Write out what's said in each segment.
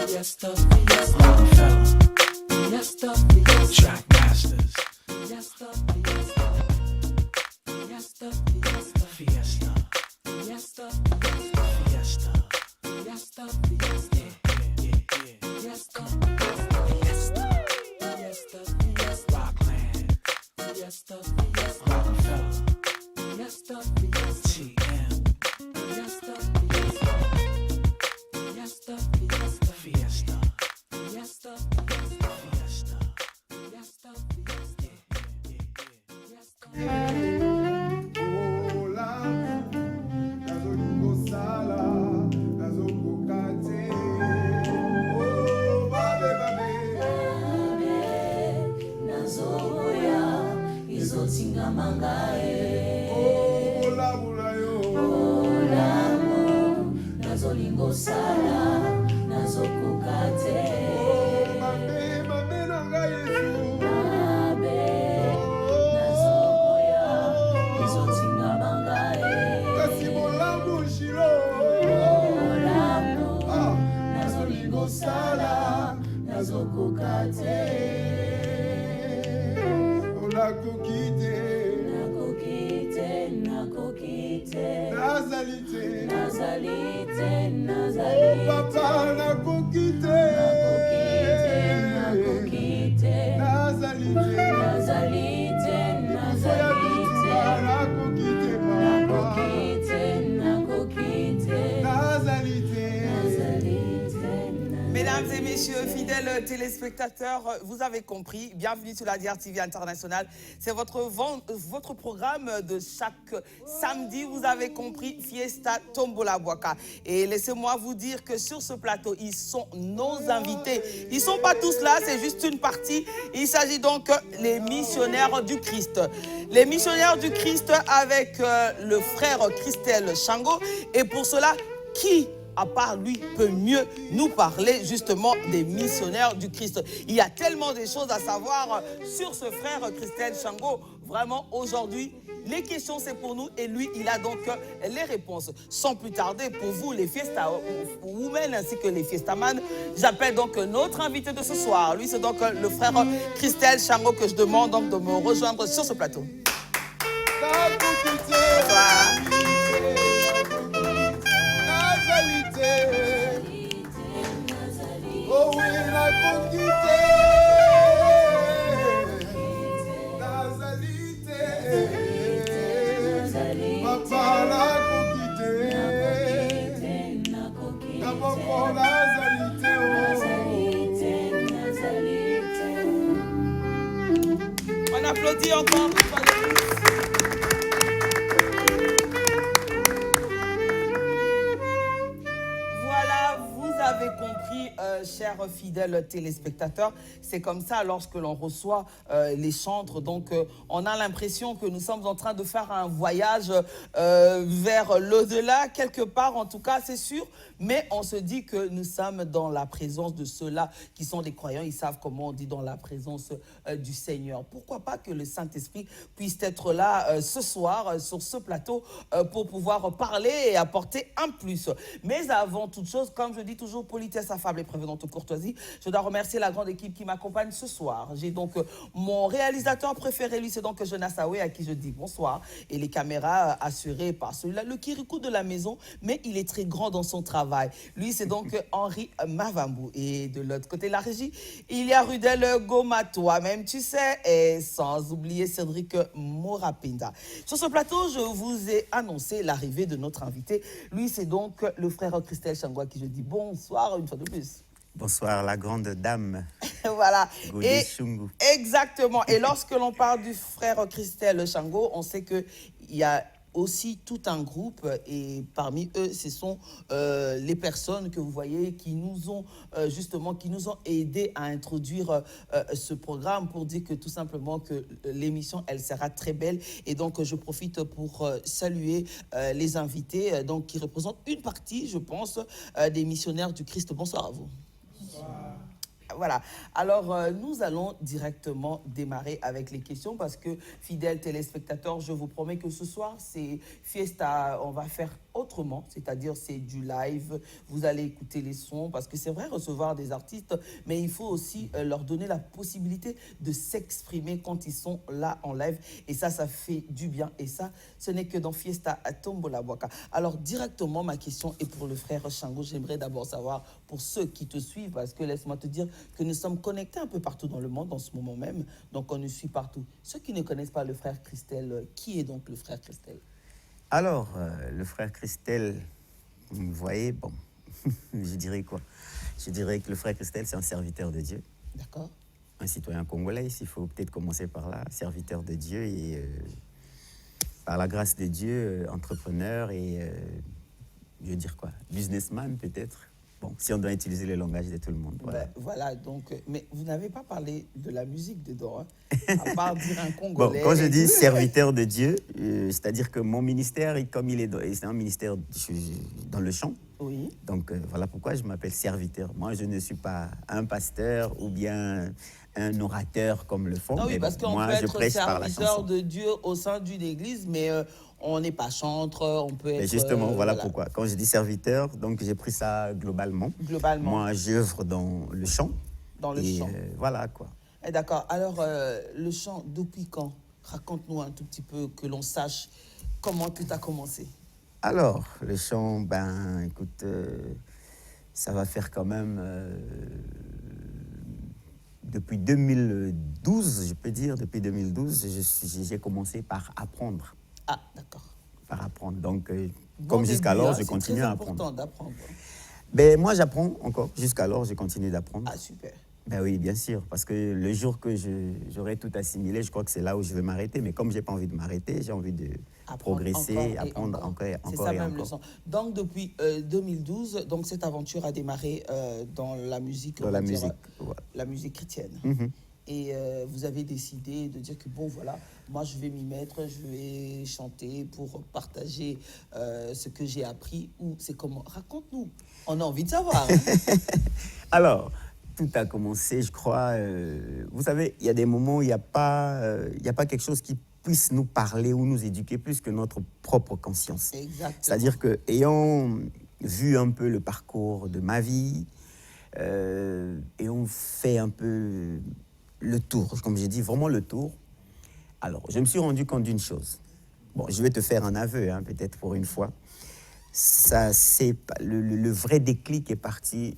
Fiesta, fiesta, fiesta, fiesta, track masters. Fiesta, fiesta, fiesta, fiesta, fiesta, fiesta, fiesta, fiesta, fiesta, fiesta, fiesta, fiesta, fiesta, Rockland, fiesta, fiesta, Rockefeller, fiesta, fiesta, TM, fiesta, fiesta, fiesta, fiesta, fiesta, fiesta, fiesta, fiesta, fiesta. Mesdames et messieurs, fidèles téléspectateurs, vous avez compris, bienvenue sur la DRTV Internationale. C'est votre programme de chaque samedi, vous avez compris, Fiesta Tombola Boaka. Et laissez-moi vous dire que sur ce plateau, ils sont nos invités. Ils ne sont pas tous là, c'est juste une partie. Il s'agit donc des missionnaires du Christ. Les missionnaires du Christ avec le frère Christel Shango. Et pour cela, qui à part lui, peut mieux nous parler justement des missionnaires du Christ. Il y a tellement de choses à savoir sur ce frère Christel Shango. Vraiment, aujourd'hui, les questions, c'est pour nous et lui, il a donc les réponses. Sans plus tarder, pour vous, les Fiesta Women ainsi que les Fiestaman, j'appelle donc notre invité de ce soir. Lui, c'est donc le frère Christel Shango que je demande donc de me rejoindre sur ce plateau. Oh oui, la conquité, Nazalité, papa la conquité, d'abord Nazalité, On applaudit encore. Vous avez compris, chers fidèles téléspectateurs, c'est comme ça lorsque l'on reçoit les chantres. Donc, on a l'impression que nous sommes en train de faire un voyage vers l'au-delà, quelque part, en tout cas, c'est sûr. Mais on se dit que nous sommes dans la présence de ceux-là qui sont des croyants. Ils savent comment on dit dans la présence du Seigneur. Pourquoi pas que le Saint-Esprit puisse être là ce soir, sur ce plateau, pour pouvoir parler et apporter un plus. Mais avant toute chose, comme je dis toujours, politesse affable et prévenante courtoisie, je dois remercier la grande équipe qui m'accompagne ce soir. J'ai donc mon réalisateur préféré, lui, c'est donc Jonas Aoué, à qui je dis bonsoir. Et les caméras assurées par celui-là, le Kirikou de la maison, mais il est très grand dans son travail. Lui, c'est donc Henri Mavambou. Et de l'autre côté de la régie, il y a Rudel Goma, toi-même, tu sais, et sans oublier Cédric Morapinda. Sur ce plateau, je vous ai annoncé l'arrivée de notre invité. Lui, c'est donc le frère Christel Shango, à qui je dis bonsoir une fois de plus. Bonsoir, la grande dame. Voilà. Et, exactement. Et lorsque l'on parle du frère Christel Shango, on sait qu'il y a aussi tout un groupe et parmi eux, ce sont les personnes que vous voyez qui nous ont justement, qui nous ont aidés à introduire ce programme pour dire que tout simplement que l'émission, elle sera très belle. Et donc, je profite pour saluer les invités donc, qui représentent une partie, je pense, des missionnaires du Christ. Bonsoir à vous. Voilà. Alors, nous allons directement démarrer avec les questions parce que, fidèles téléspectateurs, je vous promets que ce soir, c'est Fiesta. On va faire autrement, c'est-à-dire c'est du live, vous allez écouter les sons, parce que c'est vrai recevoir des artistes, mais il faut aussi leur donner la possibilité de s'exprimer quand ils sont là en live, et ça fait du bien, et ça, ce n'est que dans Fiesta à Tombola Boaka. Alors directement, ma question est pour le frère Shango. J'aimerais d'abord savoir, pour ceux qui te suivent, parce que laisse-moi te dire que nous sommes connectés un peu partout dans le monde en ce moment même, donc on nous suit partout. Ceux qui ne connaissent pas le frère Christelle, qui est donc le frère Christelle? Alors, le frère Christelle, vous voyez, bon, je dirais quoi? Je dirais que le frère Christelle, c'est un serviteur de Dieu. D'accord. Un citoyen congolais, il faut peut-être commencer par là, serviteur de Dieu et par la grâce de Dieu, entrepreneur et, je veux dire quoi, businessman peut-être. Bon, si on doit utiliser le langage de tout le monde. Voilà, voilà donc, mais vous n'avez pas parlé de la musique dedans, hein, à part dire un Congolais. Bon, quand je dis serviteur de Dieu, c'est-à-dire que mon ministère, comme c'est un ministère dans le chant, oui. Donc voilà pourquoi je m'appelle serviteur. Moi, je ne suis pas un pasteur ou bien un orateur comme le font. Non, oui, parce qu'on peut être serviteur de Dieu au sein d'une église, mais on n'est pas chantre, on peut être... Mais justement, voilà pourquoi. Quand je dis serviteur, donc j'ai pris ça globalement. Globalement. Moi, j'œuvre dans le chant. Dans le chant. Voilà quoi. D'accord. Alors, le chant, depuis quand? Raconte-nous un tout petit peu, que l'on sache comment tout a commencé. Alors, le chant, ben, écoute, ça va faire quand même... depuis 2012, je peux dire, depuis 2012, j'ai commencé par apprendre. Ah, d'accord. Par apprendre. Donc, comme jusqu'alors, je continue à apprendre. C'est important d'apprendre. Ben, moi, j'apprends encore. Jusqu'alors, je continue d'apprendre. Ah, super. Ben oui, bien sûr, parce que le jour que j'aurai tout assimilé, je crois que c'est là où je vais m'arrêter. Mais comme je n'ai pas envie de m'arrêter, j'ai envie de progresser, apprendre encore et encore. C'est ça même le son. Donc, depuis 2012, donc, cette aventure a démarré dans la musique. Dans la musique, voilà. La musique chrétienne. Mm-hmm. Et vous avez décidé de dire que, bon, voilà, moi, je vais m'y mettre, je vais chanter pour partager ce que j'ai appris. Ou c'est comment? Raconte-nous. On a envie de savoir. Hein. Alors... Tout a commencé, je crois. Vous savez, il y a des moments où il n'y a pas quelque chose qui puisse nous parler ou nous éduquer plus que notre propre conscience. Exactement. C'est-à-dire que, ayant vu un peu le parcours de ma vie, ayant fait un peu le tour, comme j'ai dit, vraiment le tour, alors je me suis rendu compte d'une chose. Bon, je vais te faire un aveu, hein, peut-être pour une fois. Ça, c'est le vrai déclic est parti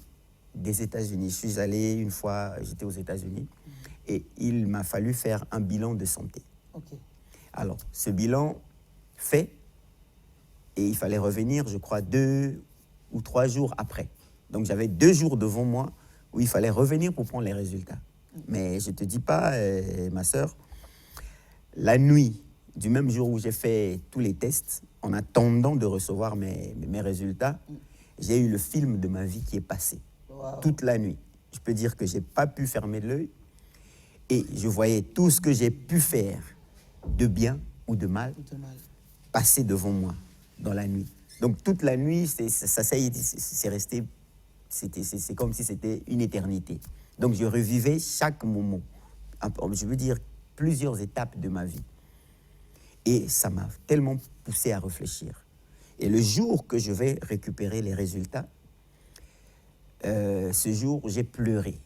des États-Unis. Je suis allé une fois, j'étais aux États-Unis, et il m'a fallu faire un bilan de santé. Okay. Alors, ce bilan fait, et il fallait revenir, je crois, 2 ou 3 jours après. Donc, j'avais 2 jours devant moi où il fallait revenir pour prendre les résultats. Mais je ne te dis pas, ma sœur, la nuit du même jour où j'ai fait tous les tests, en attendant de recevoir mes résultats, j'ai eu le film de ma vie qui est passé. Wow. Toute la nuit. Je peux dire que je n'ai pas pu fermer l'œil et je voyais tout ce que j'ai pu faire de bien ou de mal passer devant moi dans la nuit. Donc toute la nuit, c'est resté, c'est comme si c'était une éternité. Donc je revivais chaque moment, je veux dire plusieurs étapes de ma vie. Et ça m'a tellement poussé à réfléchir. Et le jour que je vais récupérer les résultats, ce jour, j'ai pleuré.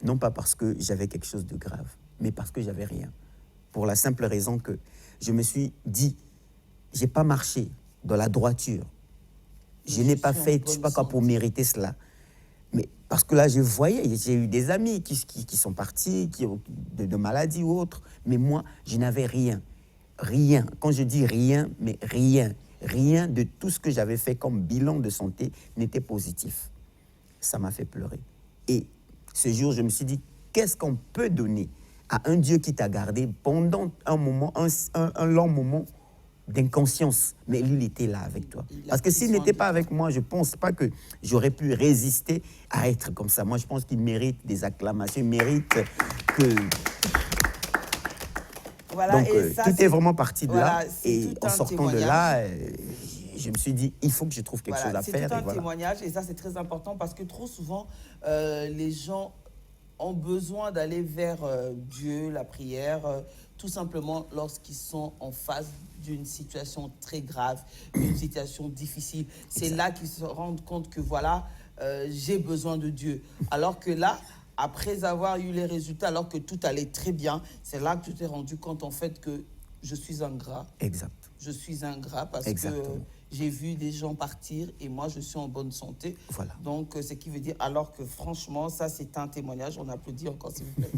Non pas parce que j'avais quelque chose de grave, mais parce que j'avais rien. Pour la simple raison que je me suis dit, j'ai pas marché dans la droiture. Je n'ai pas fait, je sais pas quoi pour mériter cela. Mais parce que là, je voyais, j'ai eu des amis qui sont partis, qui ont de maladies ou autres. Mais moi, je n'avais rien. Rien. Quand je dis rien, mais rien. Rien de tout ce que j'avais fait comme bilan de santé n'était positif. Ça m'a fait pleurer. Et ce jour, je me suis dit, qu'est-ce qu'on peut donner à un Dieu qui t'a gardé pendant un moment, un long moment d'inconscience? Mais lui, il était là avec toi. Parce que s'il n'était pas avec moi, je ne pense pas que j'aurais pu résister à être comme ça. Moi, je pense qu'il mérite des acclamations, il mérite que... Voilà, donc, et ça, tout est vraiment parti de là. Et en sortant de là, je me suis dit, il faut que je trouve quelque chose à faire. C'est tout un témoignage, et ça, c'est très important parce que trop souvent, les gens ont besoin d'aller vers Dieu, la prière, tout simplement lorsqu'ils sont en face d'une situation très grave, une situation difficile. C'est là qu'ils se rendent compte que voilà, j'ai besoin de Dieu. Alors que là, après avoir eu les résultats, alors que tout allait très bien, c'est là que tu t'es rendu compte en fait que je suis ingrat. Exact. Je suis ingrat parce Exactement. que j'ai vu des gens partir et moi je suis en bonne santé. Voilà. Donc ce qui veut dire, alors que franchement, ça c'est un témoignage. On applaudit encore s'il vous plaît.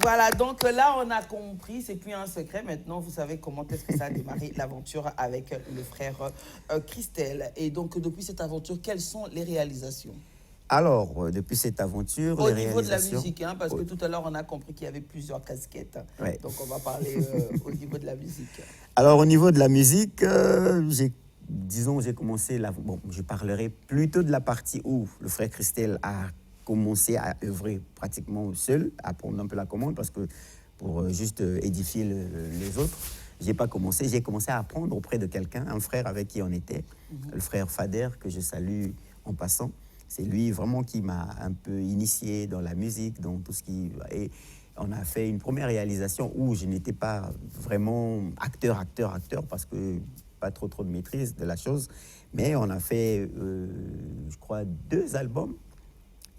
Voilà, donc là on a compris, c'est plus un secret. Maintenant vous savez comment est-ce que ça a démarré l'aventure avec le frère Christelle. Et donc depuis cette aventure, quelles sont les réalisations? Alors, depuis cette aventure, Au les niveau de la réalisations... musique, hein, parce que tout à l'heure on a compris qu'il y avait plusieurs casquettes. Ouais. Donc on va parler au niveau de la musique. Alors, au niveau de la musique, j'ai commencé... Bon, je parlerai plutôt de la partie où le frère Christelle a commencé à œuvrer pratiquement seul, à prendre un peu la commande, parce que pour juste édifier les autres, j'ai pas commencé. J'ai commencé à apprendre auprès de quelqu'un, un frère avec qui on était, le frère Fader, que je salue en passant. C'est lui vraiment qui m'a un peu initié dans la musique, dans tout ce qui... Et on a fait une première réalisation où je n'étais pas vraiment acteur, parce que pas trop de maîtrise de la chose. Mais on a fait, je crois, 2 albums,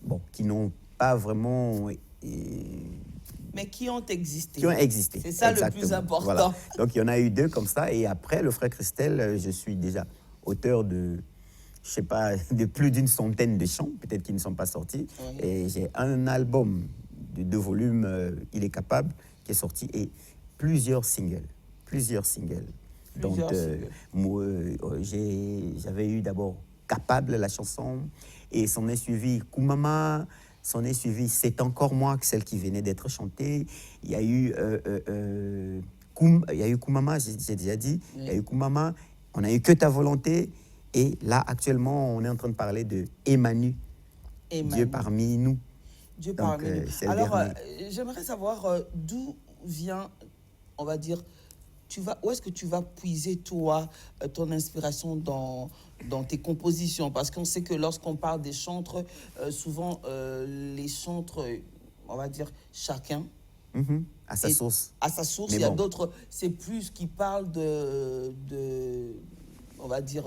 bon, qui n'ont pas vraiment... Mais qui ont existé. Qui ont existé. C'est ça exactement. le plus important. Voilà. Donc il y en a eu 2 comme ça. Et après, le frère Christelle, je suis déjà auteur de... je sais pas, de plus d'une centaine de chants, peut-être qui ne sont pas sortis. Oui. Et j'ai un album de 2 volumes, Il est capable, qui est sorti, et plusieurs singles. Donc, j'avais eu d'abord Capable, la chanson, et s'en est suivi Koumama, s'en est suivi C'est encore moi, celle qui venait d'être chantée. Il y a eu Koumama, j'ai déjà dit, oui. Il y a eu Koumama, on a eu Que ta volonté. Et là, actuellement, on est en train de parler de Emmanuel. Dieu parmi nous. Dieu parmi nous. Alors, j'aimerais savoir d'où vient, on va dire, où est-ce que tu vas puiser, toi, ton inspiration dans tes compositions? Parce qu'on sait que lorsqu'on parle des chantres, souvent, les chantres, on va dire, chacun... À sa source. À sa source. Mais il y a d'autres, c'est plus qui parlent on va dire...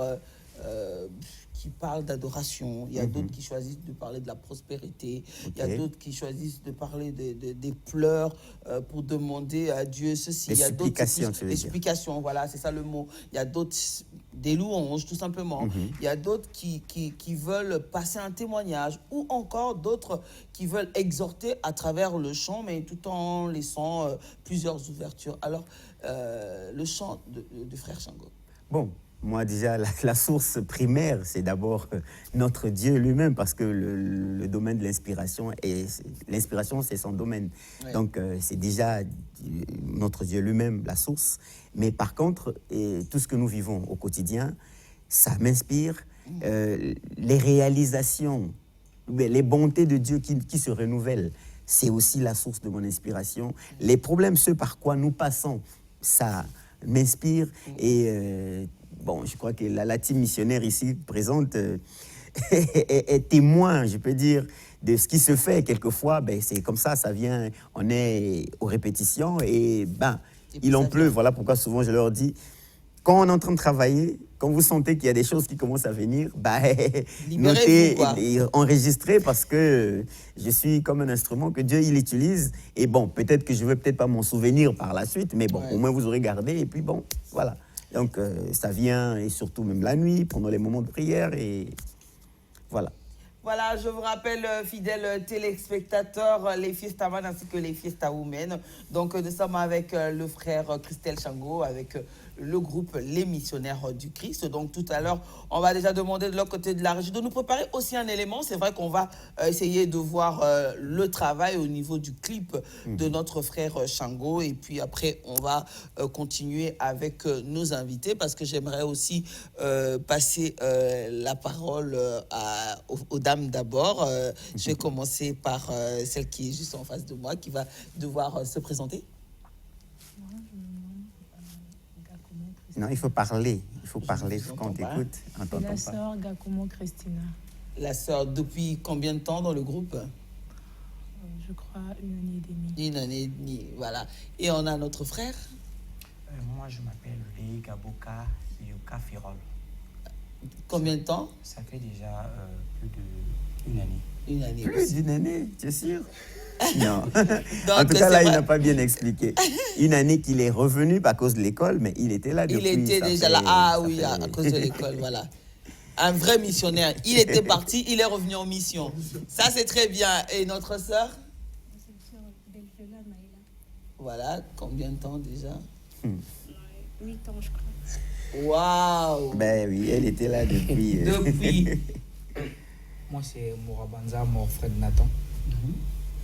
qui parlent d'adoration, il y a d'autres qui choisissent de parler de la prospérité, il y a d'autres qui choisissent de parler des pleurs pour demander à Dieu ceci. Il y a d'autres explications, voilà, c'est ça le mot. Il y a d'autres, des louanges tout simplement. Il y a d'autres qui veulent passer un témoignage, ou encore d'autres qui veulent exhorter à travers le chant, mais tout en laissant plusieurs ouvertures. Alors, le chant de Frère Shango. Bon. Moi, déjà, la source primaire, c'est d'abord notre Dieu lui-même, parce que le domaine de l'inspiration, c'est son domaine. Oui. Donc, c'est déjà notre Dieu lui-même, la source. Mais par contre, tout ce que nous vivons au quotidien, ça m'inspire. Les réalisations, les bontés de Dieu qui se renouvellent, c'est aussi la source de mon inspiration. Les problèmes, ceux par quoi nous passons, ça m'inspire. Et... bon, je crois que la team missionnaire ici présente est témoin, je peux dire, de ce qui se fait. Quelquefois, c'est comme ça, ça vient, on est aux répétitions et il en pleut. Voilà pourquoi souvent je leur dis, quand on est en train de travailler, quand vous sentez qu'il y a des choses qui commencent à venir, notez et enregistrez, parce que je suis comme un instrument que Dieu il utilise. Et bon, peut-être que je ne veux peut-être pas m'en souvenir par la suite, mais bon, au moins vous aurez gardé et puis bon, voilà. Donc, ça vient, et surtout même la nuit, pendant les moments de prière, et voilà. Voilà, je vous rappelle, fidèles téléspectateurs, les Fiestaman ainsi que les Fiesta Women. Donc, nous sommes avec le frère Christelle Shango, avec le groupe Les Missionnaires du Christ. Donc, tout à l'heure, on va déjà demander de l'autre côté de la régie de nous préparer aussi un élément. C'est vrai qu'on va essayer de voir le travail au niveau du clip de notre frère Shango. Et puis après, on va continuer avec nos invités, parce que j'aimerais aussi passer la parole aux dames d'abord. Je vais commencer par celle qui est juste en face de moi, qui va devoir se présenter. Non, il faut parler. Quand on t'écoute, on t'entend pas. La sœur Gakumo Christina. La sœur, depuis combien de temps dans le groupe? Je crois 1 année et demie. 1 année et demie, voilà. Et on a notre frère. Moi, je m'appelle Léi Gaboka Yuka Firol. Combien de temps? Ça fait déjà plus d'1 année. 1 année. Plus d'une année, tu es sûr? Non. Donc, En tout cas, là, c'est il vrai. n'a pas bien expliqué. 1 année qu'il est revenu, pas à cause de l'école, mais il était là depuis. Il était ça déjà fait- là. Ah ça oui, fait- à cause de l'école, voilà. Un vrai missionnaire. Il était parti, il est revenu en mission. Ça, c'est très bien. Et notre sœur? Voilà, combien de temps déjà? 8 ans, je crois. Waouh! Ben oui, elle était là depuis. Depuis. Moi, c'est Mourabanza, mon frère de Nathan.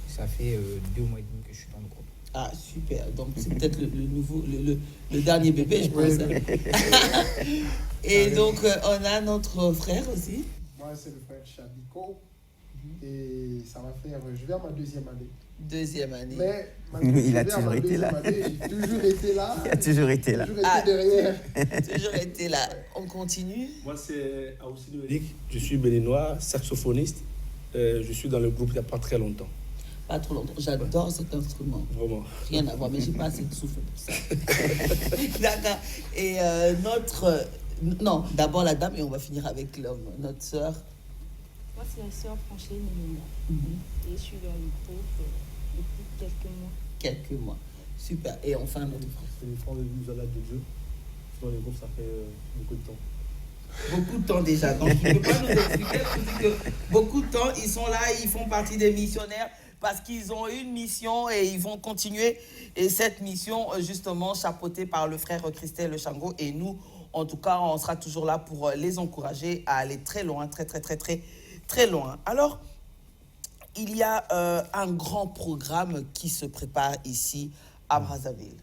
Ça fait 2 mois et demi que je suis dans le groupe. Ah, super. Donc, c'est peut-être le dernier bébé, je pense. Et donc, on a notre frère aussi. Moi, c'est le frère Chabiko. Et ça va faire. Je vais à ma 2e année. 2e année. Mais Il a toujours été là. J'ai toujours été là. Il a toujours été là. Toujours été derrière. Toujours été là. On continue. Moi, c'est Aoussi Numérique. Je suis béninois, saxophoniste. Je suis dans le groupe il n'y a pas très longtemps. Pas trop longtemps. J'adore cet instrument. Vraiment. Rien à voir, mais j'ai pas assez de souffle pour ça. D'accord. Et notre... Non, d'abord la dame et on va finir avec l'homme. Notre sœur. Moi, c'est la sœur Franchine Nina. Et je suis dans le groupe depuis quelques mois. Quelques mois. Super. Et enfin notre frère. C'est les frères de Musala de Dieu. Dans les groupes, ça fait beaucoup de temps. Beaucoup de temps déjà. Donc, il ne peut pas nous expliquer que beaucoup de temps, ils sont là, ils font partie des missionnaires parce qu'ils ont une mission et ils vont continuer. Et cette mission, justement, chapeautée par le frère Christelle Le Chango. Et nous, en tout cas, on sera toujours là pour les encourager à aller très loin, très loin. Alors, il y a un grand programme qui se prépare ici à Brazzaville.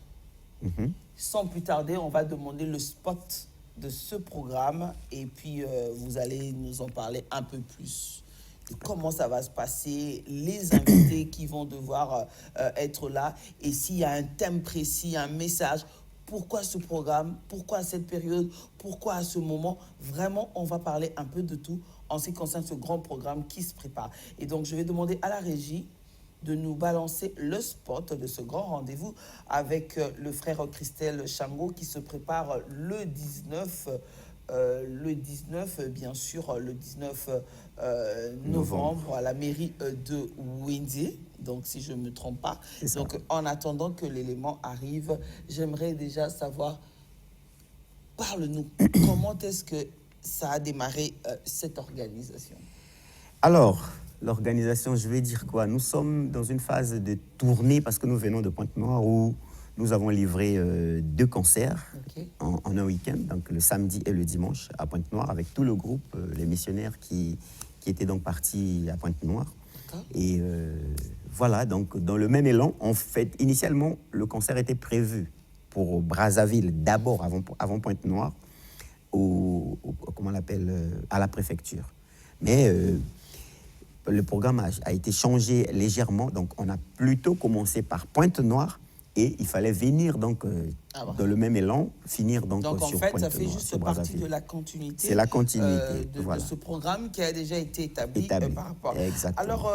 Sans plus tarder, on va demander le spot de ce programme et puis vous allez nous en parler un peu plus. De comment ça va se passer, les invités qui vont devoir être là et s'il y a un thème précis, un message. Pourquoi ce programme? Pourquoi à cette période? Pourquoi à ce moment? Vraiment, on va parler un peu de tout en ce qui concerne ce grand programme qui se prépare. Et donc, je vais demander à la régie de nous balancer le spot de ce grand rendez-vous avec le frère Christelle Chango qui se prépare le 19, bien sûr, le 19 novembre à la mairie de Windy. Donc, si je ne me trompe pas. Donc, en attendant que l'élément arrive, j'aimerais déjà savoir, parle-nous, comment est-ce que ça a démarré cette organisation? Alors, l'organisation, je vais dire quoi? Nous sommes dans une phase de tournée parce que nous venons de Pointe-Noire où nous avons livré 2 concerts en un week-end, donc le samedi et le dimanche à Pointe-Noire avec tout le groupe, les missionnaires qui étaient donc partis à Pointe-Noire. Et voilà, donc dans le même élan, en fait, initialement, le concert était prévu pour Brazzaville, d'abord avant Pointe-Noire, comment on l'appelle, à la préfecture. Mais le programme a été changé légèrement, donc on a plutôt commencé par Pointe-Noire et il fallait venir donc dans le même élan, finir donc sur Pointe-Noire. Donc en fait, ça fait juste partie de la continuité. C'est la continuité de voilà. ce programme qui a déjà été établi. Par rapport. Exactement. Alors,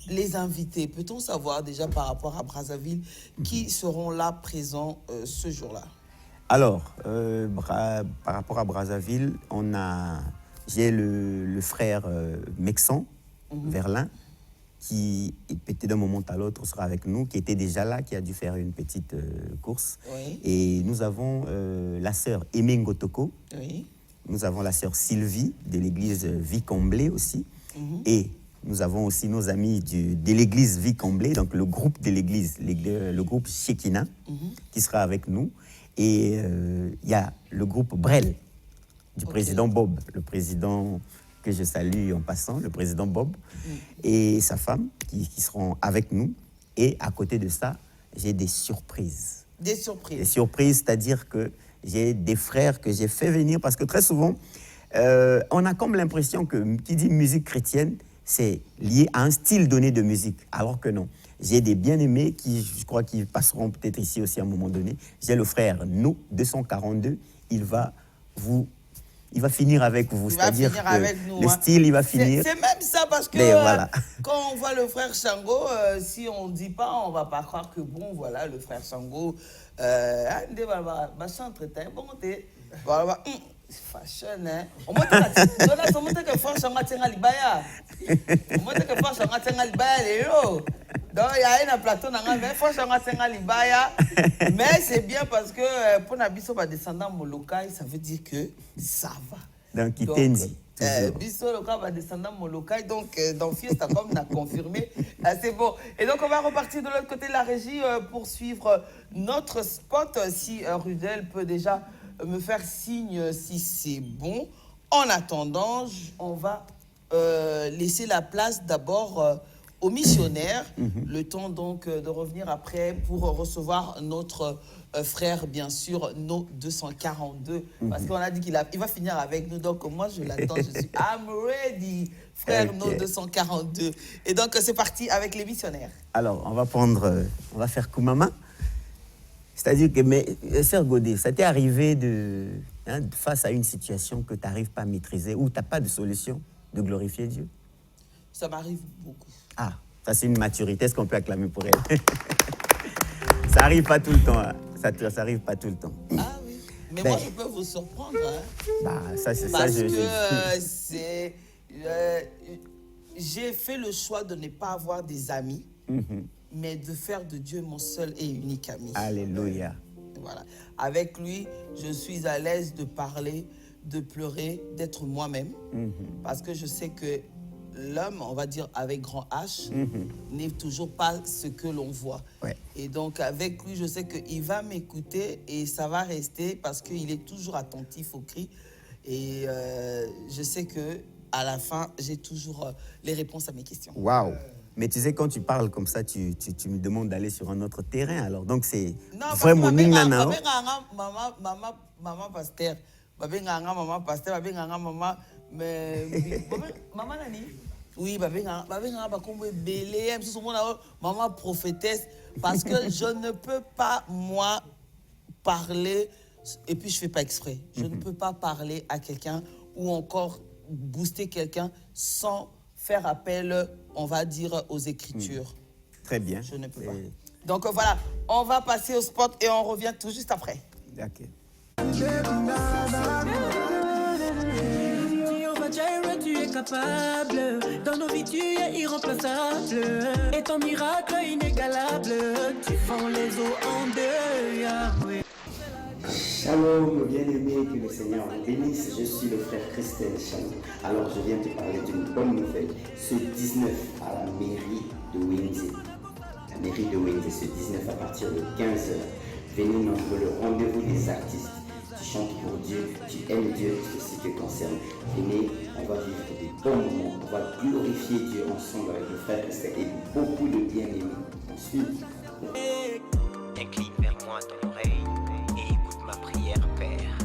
les invités, peut-on savoir déjà par rapport à Brazzaville qui seront là présents ce jour-là? Alors, par rapport à Brazzaville, j'ai le frère Mexan, Verlin, qui peut-être d'un moment à l'autre sera avec nous, qui était déjà là, qui a dû faire une petite course. Oui. Et nous avons la sœur Aimé Ngotoko. Oui. Nous avons la sœur Sylvie de l'église Vie Comblée aussi. Et nous avons aussi nos amis de l'église Vie Comblée, donc le groupe de l'église, le groupe Shekinah, qui sera avec nous. Et il y a le groupe Brel du président Bob, le président que je salue en passant, le président Bob, et sa femme qui seront avec nous. Et à côté de ça, j'ai des surprises. Des surprises. Des surprises, c'est-à-dire que j'ai des frères que j'ai fait venir parce que très souvent, on a comme l'impression que qui dit musique chrétienne, c'est lié à un style donné de musique, alors que non. J'ai des bien-aimés qui, je crois, qui passeront peut-être ici aussi à un moment donné. J'ai le frère No 242, il va vous il va finir avec vous. Il va C'est-à-dire finir que avec nous, le hein. style, il va finir. C'est même ça, parce que Mais voilà. quand on voit le frère Shango, si on ne dit pas, on ne va pas croire que, bon, voilà, le frère Shango, voilà, fashion, hein. Au moins, tu as que frère Shango a libaya. Au moins, que frère Shango a libaya, les lots. Donc, il y a un plateau, mais frère Shango a libaya. Mais c'est bien parce que pour Nabiso, descendant Molokai, ça veut dire que ça va. Donc, Itendi. Biso Loka va descendre Molokai, donc dans Fiesta comme on a confirmé, c'est bon. Et donc on va repartir de l'autre côté de la régie pour suivre notre spot. Si Rudel peut déjà me faire signe si c'est bon. En attendant, on va laisser la place d'abord aux missionnaires, le temps donc de revenir après pour recevoir notre frère, bien sûr, No 242, parce qu'on a dit qu'il va finir avec nous, donc moi je l'attends, je suis I'm ready, frère No 242. Et donc c'est parti avec les missionnaires. Alors, on va faire Koumama. C'est-à-dire que, mais, Sœur Godet, ça t'est arrivé face à une situation que tu n'arrives pas à maîtriser, ou tu n'as pas de solution de glorifier Dieu? Ça m'arrive beaucoup. Ah, ça c'est une maturité, est-ce qu'on peut acclamer pour elle? Ça n'arrive pas tout le temps, hein. Ça n'arrive pas tout le temps. Ah oui, mais moi je peux vous surprendre. Hein. Bah, ça c'est Parce ça. que j'ai fait le choix de ne pas avoir des amis, mais de faire de Dieu mon seul et unique ami. Alléluia. Voilà. Avec lui, je suis à l'aise de parler, de pleurer, d'être moi-même, parce que je sais que l'homme, on va dire avec grand H, n'est toujours pas ce que l'on voit. Ouais. Et donc avec lui, je sais qu'il va m'écouter et ça va rester parce qu'il est toujours attentif aux cris. Et je sais que à la fin, j'ai toujours les réponses à mes questions. Waouh! Mais tu sais, quand tu parles comme ça, tu me demandes d'aller sur un autre terrain. Alors, donc, c'est vraiment Ninganao. Maman pasteur, maman pasteur, maman, mais maman nani? Oui, maman prophétesse, parce que je ne peux pas, moi, parler, et puis je ne fais pas exprès, je ne peux pas parler à quelqu'un ou encore booster quelqu'un sans faire appel, on va dire, aux Écritures. Très bien. Je ne peux pas. Donc voilà, on va passer au spot et on revient tout juste après. Ok. Tu es capable, dans nos vies tu es irremplaçable, et ton miracle inégalable, tu fends les eaux en deux, Yahweh. Shalom, bien-aimé, que le Seigneur vous bénisse. Je suis le frère Christel Shalom. Alors, je viens te parler d'une bonne nouvelle. Ce 19 à la mairie de Wendy. La mairie de Wendy, ce 19 à partir de 15h. Venez nombreux, le rendez-vous des artistes. Tu chantes pour Dieu, tu aimes Dieu, tout ce qui te concerne. Venez, on va vivre des bons moments. On va glorifier Dieu ensemble avec le frère Christel et beaucoup de bien-aimés. Ensuite, incline vers moi ton oreille et écoute ma prière, Père.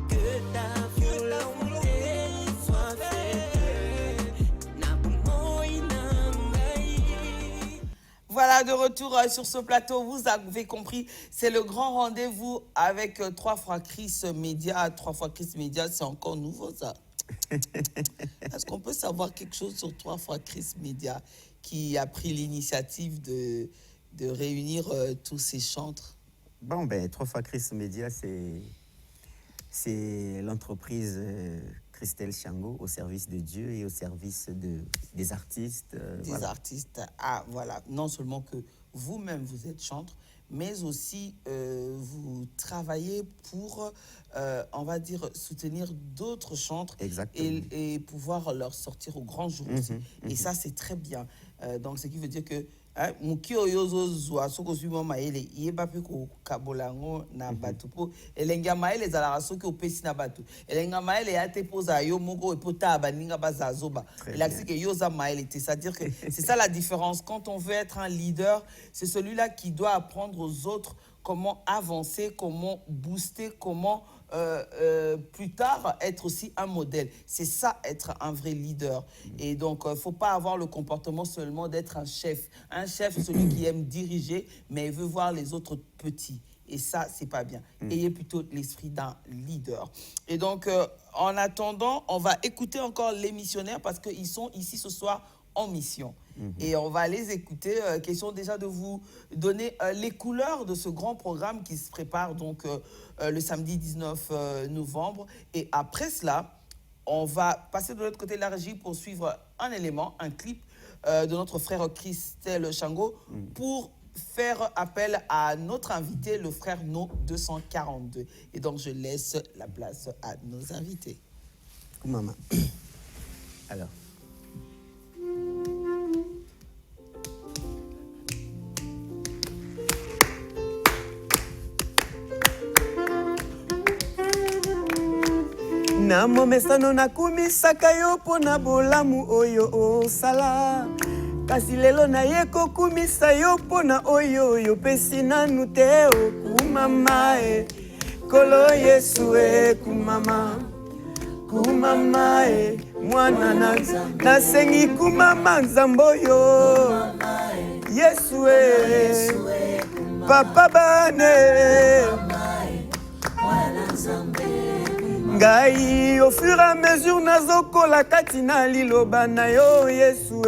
Que ta volonté soit faite. Voilà, de retour sur ce plateau, vous avez compris, c'est le grand rendez-vous avec 3 fois Chris Media. 3 fois Chris Media, c'est encore nouveau ça. Est-ce qu'on peut savoir quelque chose sur 3 fois Chris Media qui a pris l'initiative de réunir tous ces chantres? Bon, ben, 3 fois Chris Media, c'est l'entreprise Christel Shango au service de Dieu et au service des artistes. Des voilà. artistes. Ah, voilà. Non seulement que vous-même, vous êtes chantre, mais aussi vous travaillez pour, on va dire, soutenir d'autres chantres et pouvoir leur sortir au grand jour aussi. Et ça, c'est très bien. Donc, ce qui veut dire que muki oyozo zwa soko suimo maele yeba pe ko kabolango na batu po elenga maele zala soki opesi na batu elenga maele ya te poza yo moko epota baninga bazazoba elaksi ke yoza maele, c'est-à-dire que c'est ça la différence. Quand on veut être un leader, c'est celui-là qui doit apprendre aux autres comment avancer, comment booster, comment plus tard être aussi un modèle. C'est ça, être un vrai leader. Et donc, il ne faut pas avoir le comportement seulement d'être un chef. Un chef, celui qui aime diriger, mais il veut voir les autres petits. Et ça, c'est pas bien. Ayez plutôt l'esprit d'un leader. Et donc, en attendant, on va écouter encore les missionnaires parce qu'ils sont ici ce soir en mission. Et on va les écouter. Question déjà de vous donner les couleurs de ce grand programme qui se prépare donc le samedi 19 novembre. Et après cela, on va passer de l'autre côté de la régie pour suivre un élément, un clip de notre frère Christelle Chango pour faire appel à notre invité, le frère No 242. Et donc, je laisse la place à nos invités. Maman. Alors. Na momesano nakumisaka yo pona bolamu oyo osala kasi lelo na ye kokumisa yo pona oyo oyo pesi nanu te okumama kolo Yesu kumama kumama mwana nasengi kumama nzambe oyo Yesu papa bane ngai au fur et à mesure nazokola kati na liloba na yo Yesu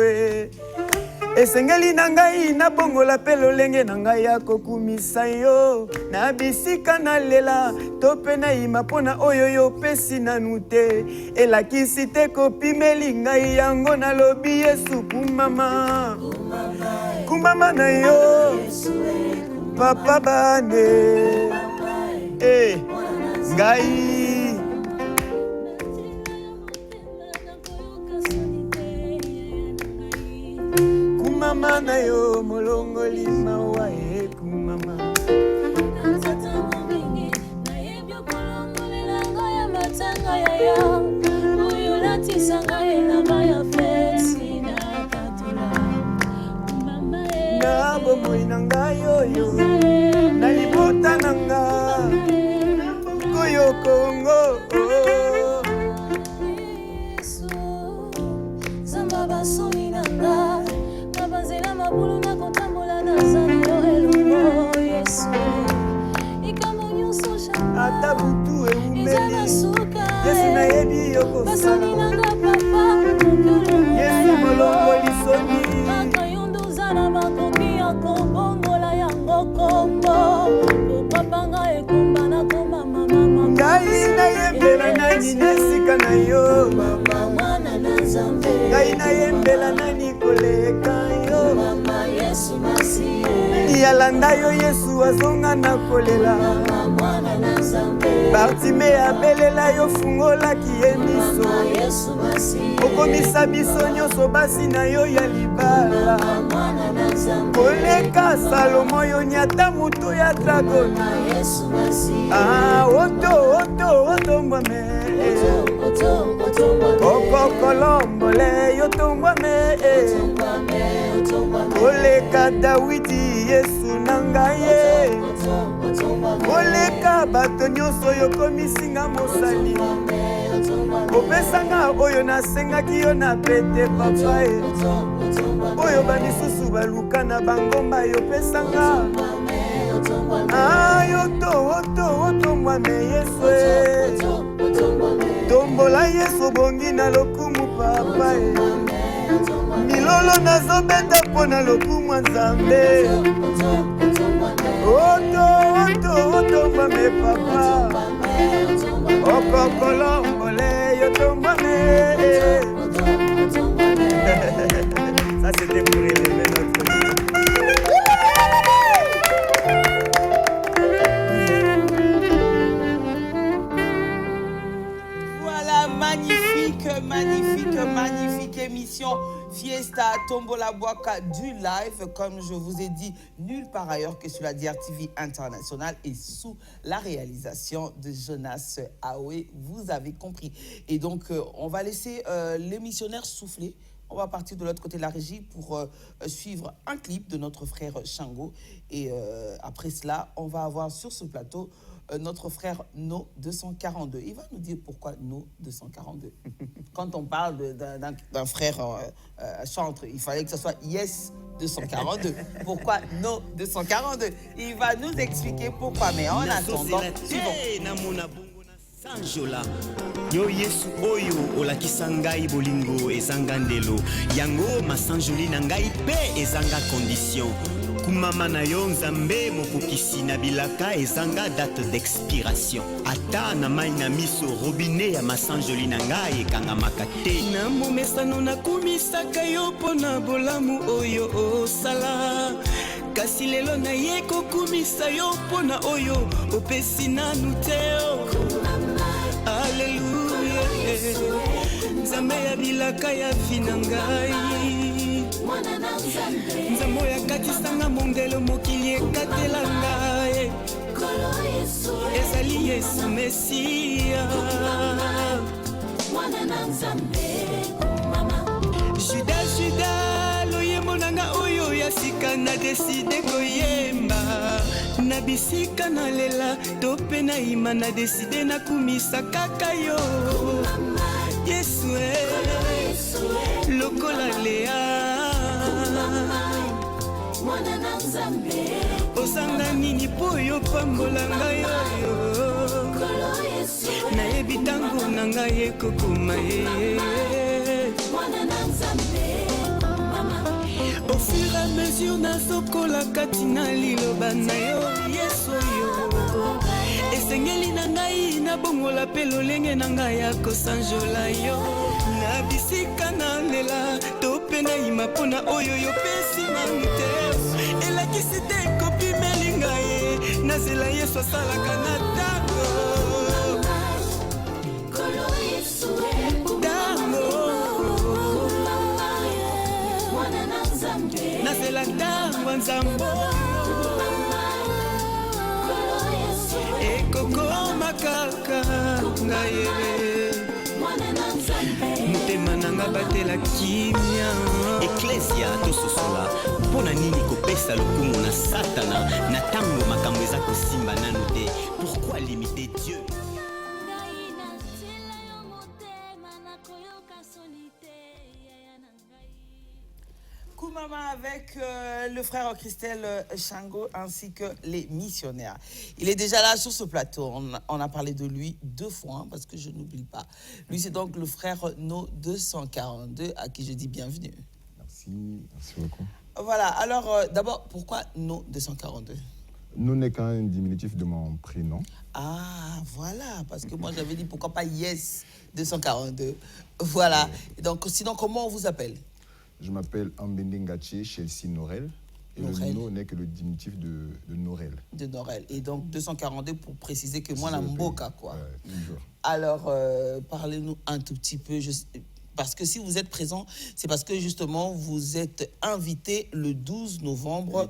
esengeli na ngai nabongola mpe lolenge na ngai ya kokumisa yo na bisika nalela to mpe nayima mpona oyo yo opesi nanu te elakisi te kopimeli ngai yango nalobi Yesu kumama kumama na yo papa bane ngai kumama na yo molongoli mawa kumama na bomoi na ngai oyo na libota na nga koyo Kongo zamba basoni na nga nabanzela mabulu nakotambola nazali yo elongo Yesu ikambo nyonso ata butu eza na suka Yesu nayebi yo basoni na nga papa Yesu molongoli soni makayondo ozala makoki ya kobongola yango kombo papa nga ekomba nakoma mama ngai nayembela nani nesika na yo mwana na nzambe ngai nayembela nani koleka yo mama Yesu masiye yalanda yo Yesu azonga na kolela mwana na nzambe Bartime abelela yo fungolaki ye miso Yesu masiye okomisa biso nyonso basi na yo ya libala mwana na nzambe koleka Salomo yo nyata mutu ya dragona Yesu masiye oto mbwame okokolombole yo tombwame koleka Dawidi Yesu na ngai koleka bato nyonso yo komisinga mosali opesanga oyo nasengaki yo na pete papa oyo bamisusu baluka na bangomba yo pesanga otombwame Yesu tombola Yesu bongi na lokumu papa milolo nazobeta mpo na lokumu ya Nzambe otombwame papa okokolombole yo tombwame ça c'était pour élever notre vie. Voilà, magnifique émission Fiesta Tombola Boaka du live. Comme je vous ai dit, nulle part ailleurs que sur la DRTV internationale et sous la réalisation de Jonas Aoué. Vous avez compris. Et donc, on va laisser les missionnaires souffler. On va partir de l'autre côté de la régie pour suivre un clip de notre frère Chango. Et après cela, on va avoir sur ce plateau notre frère No 242. Il va nous dire pourquoi No 242. Quand on parle d'un frère chantre, il fallait que ce soit Yes 242. Pourquoi No 242? Il va nous expliquer pourquoi. Mais en attendant, suivons. Sanjola yo yesu oyo olakisa ngai bolingo ezanga ndelo yango masanjoli na ngai pe ezanga condition kumama na yo nzambe mokokisi na bilaka ezanga date d'expiration ata na mai na miso robinet ya masanjoli na ngai ekangamaka te na momesano nakumisaka yo mpona bolamu oyo osala kasi lelo naye kokumisa yo mpona oyo opesi nanu te Alléluia, Nzambe ya bilaka ya vina ngai Nzambe ya katisanga mondelo mokili ekatela ngai ezali Yesu Mesia Juda loyembo nanga oyo ya sika na deside koyemba na bisika na lela to pe na ima na deside na kumisa kaka yo Yesu lokola lea osanga nini po yo pambola ngai oyo nayebi ntango na ngai ekokoma ye Au fur et à mesure nazokola kati na liloba na yo Yesu yo esengeli na ngai nabongola mpe lolenge na ngai ya kosanjola yo na bisika na lela to mpe na yima mpona oyo yopesi nanu te elakisi te ekopimeli ngai nazela Yesu asalaka na ntango nazela ntango nzambo ekokoma kaka ngai motema nanga batela kimia eklesia tososola mpona nini kopesa lokumu na satana na ntango makambo eza kosimba nano te pourquoi limiter Dieu Koumama avec le frère Christelle Shango ainsi que les missionnaires. Il est déjà là sur ce plateau. On a parlé de lui 2 fois parce que je n'oublie pas. Lui, c'est donc le frère No 242 à qui je dis bienvenue. Merci beaucoup. Voilà, alors d'abord, pourquoi No 242? No n'est qu'un diminutif de mon prénom. Ah, voilà, parce que moi j'avais dit pourquoi pas Yes 242. Voilà, et donc sinon comment on vous appelle? Je m'appelle Ambendingachi Chelsea Norel. Et Norel. le No n'est que le diminutif de Norel. De Norel. Et donc 242 pour préciser que moi, la Mboka, quoi. Toujours. Alors, parlez-nous un tout petit peu. Parce que si vous êtes présent, c'est parce que justement, vous êtes invité le 12 novembre.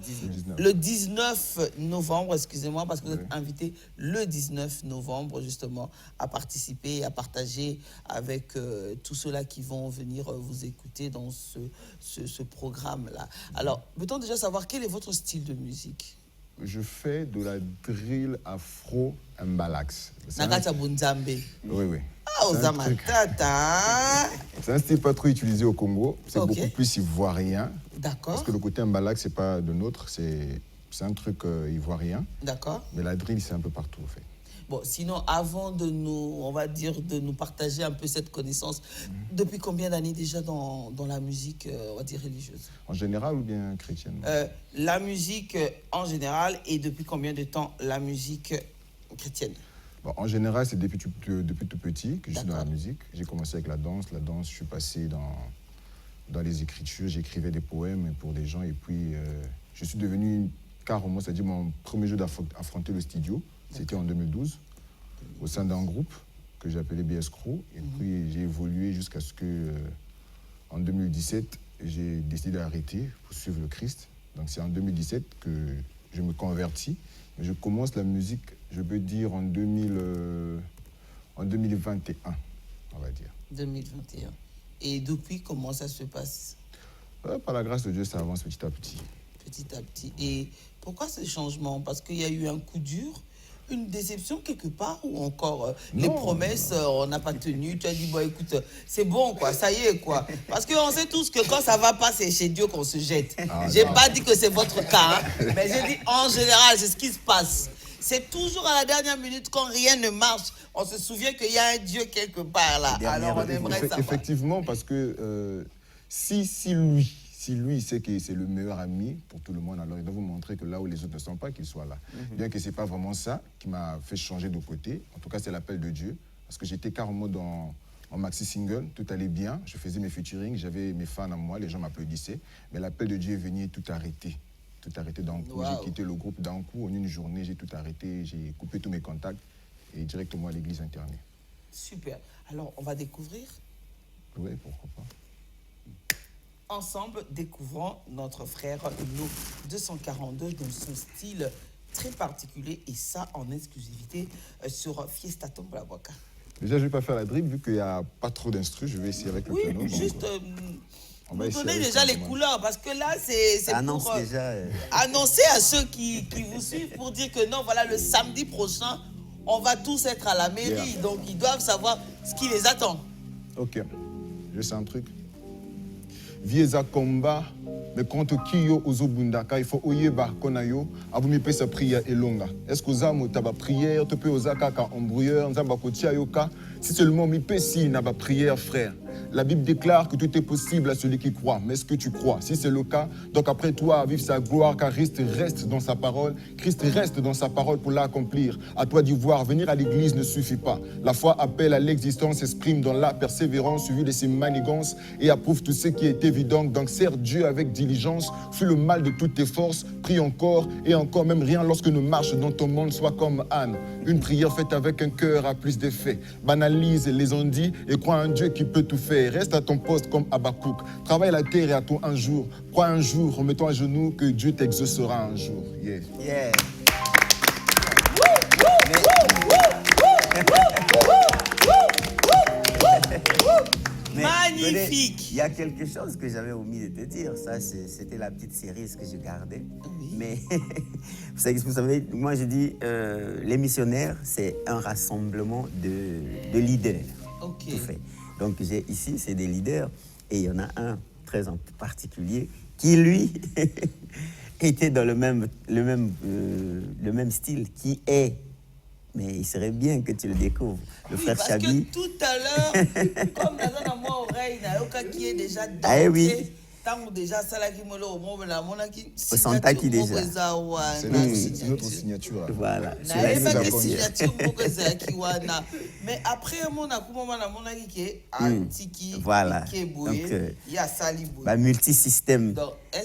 Le 19 novembre, excusez-moi, parce que vous êtes invité le 19 novembre, justement, à participer, à partager avec tous ceux-là qui vont venir vous écouter dans ce programme-là. Alors, peut-on déjà savoir quel est votre style de musique? Je fais de la drill afro mbalax. Nagata Bunzambe. Oui, oui. Ah, Ozamatata. C'est un style pas trop utilisé au Congo. C'est beaucoup plus ivoirien. D'accord. Parce que le côté mbalax, c'est pas de nôtre, c'est un truc ivoirien. D'accord. Mais la drill, c'est un peu partout, en fait. Bon, sinon, avant de nous, on va dire, de nous partager un peu cette connaissance, depuis combien d'années déjà dans la musique, on va dire, religieuse? En général ou bien chrétienne? La musique en général, et depuis combien de temps la musique chrétienne? Bon, en général, c'est depuis tout petit que je suis dans la musique. J'ai commencé avec la danse. La danse, je suis passé dans les écritures. J'écrivais des poèmes pour des gens. Et puis, je suis devenu carrément, c'est-à-dire mon premier jeu d'affronter le studio. C'était en 2012, au sein d'un groupe que j'ai appelé BS Crew. Et puis, j'ai évolué jusqu'à ce que, en 2017, j'ai décidé d'arrêter pour suivre le Christ. Donc, c'est en 2017 que je me convertis. Mais je commence la musique, je peux dire, en 2021, on va dire. 2021. Et depuis, comment ça se passe? Par la grâce de Dieu, ça avance petit à petit. Petit à petit. Et pourquoi ce changement? Parce qu'il y a eu un coup dur une déception quelque part ou encore les promesses, on n'a pas tenu. Tu as dit, bon, écoute, c'est bon, quoi, ça y est, quoi. Parce qu'on sait tous que quand ça va pas, c'est chez Dieu qu'on se jette. J'ai pas dit que c'est votre cas, hein, mais j'ai dit en général, c'est ce qui se passe. C'est toujours à la dernière minute, quand rien ne marche, on se souvient qu'il y a un Dieu quelque part là. Alors on aimerait savoir. Effectivement, parce que si lui sait que c'est le meilleur ami pour tout le monde, alors il doit vous montrer que là où les autres ne sont pas, qu'il soit là. Bien que ce n'est pas vraiment ça qui m'a fait changer de côté. En tout cas, c'est l'appel de Dieu. Parce que j'étais carrément en maxi single, tout allait bien. Je faisais mes featuring, j'avais mes fans à moi, les gens m'applaudissaient. Mais l'appel de Dieu est venu et tout arrêté. Tout arrêté d'un coup. J'ai quitté le groupe d'un coup. En une journée, j'ai tout arrêté. J'ai coupé tous mes contacts et directement à l'église internée. Super. Alors, on va découvrir. Oui, pourquoi pas. Ensemble, découvrons notre frère No 242 dans son style très particulier et ça en exclusivité sur Fiesta Tombola Boaka. Déjà, je ne vais pas faire la dribble vu qu'il n'y a pas trop d'instru. Je vais essayer avec le piano. Oui, juste on va donner déjà les couleurs parce que là, c'est pour annoncer à ceux qui vous suivent pour dire que non, voilà, le samedi prochain, on va tous être à la mairie. Donc, ils doivent savoir ce qui les attend. Ok, je sais un truc. Vieza combat, mais contre Kiyo Ozobundaka, il faut oyeba konayo, avumi pesa prière et longa. Est-ce que Zamo taba prière, te peux ozaka ka embrouilleur, nzamba kotia yoka, si seulement mi pesi n'a pas prière, frère. La Bible déclare que tout est possible à celui qui croit. Mais est-ce que tu crois? Si c'est le cas, donc après toi, vive sa gloire, car Christ reste dans sa parole. Christ reste dans sa parole pour l'accomplir. À toi d'y voir, venir à l'église ne suffit pas. La foi appelle à l'existence, exprime dans la persévérance, suivi de ses manigances et approuve tout ce qui est évident. Donc sers Dieu avec diligence, fuis le mal de toutes tes forces, prie encore et encore, même rien lorsque nos marches dans ton monde soient comme Anne. Une prière faite avec un cœur a plus d'effet. Banalise les ondits et crois en Dieu qui peut tout faire. Reste à ton poste comme Habakkuk. Travaille la terre et à toi un jour. Crois un jour, remets-toi à genoux que Dieu t'exaucera un jour. Yeah. Yeah. Magnifique. Il y a quelque chose que j'avais omis de te dire. Ça, c'était la petite cerise que je gardais. Oui. Mais vous savez, moi je dis, les missionnaires, c'est un rassemblement de leaders. Ok. Tout fait. Donc ici, c'est des leaders. Et il y en a un très en particulier qui, lui, était dans le même style, qui est. Mais il serait bien que tu le découvres. Le frère Chabi. Parce que tout à l'heure, comme dans moi oreille, il y a un qui est déjà dans tant déjà ça là qui me l'a qui Santa qui déjà. C'est notre signature. Voilà. Mais après mon qui est antiki, voilà. Donc il y a Sali. Multisystème.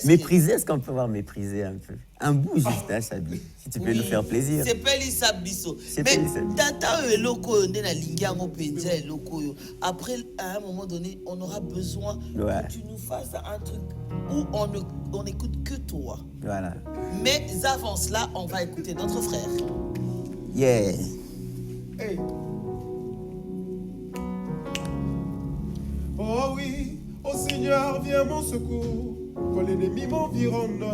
Mépriser, est-ce qu'on peut voir mépriser un peu? Un bout juste, hein, Chabi, si tu peux nous faire plaisir. C'est Pelissa Bisso. Mais tata loko na lingiango penza loko. Après, à un moment donné, on aura besoin que tu nous fasses un truc où on n'écoute que toi. Voilà. Mais avant cela, on va écouter notre frère. Yeah. Hey. Oh oui, oh Seigneur, viens mon secours. Quand l'ennemi m'environne,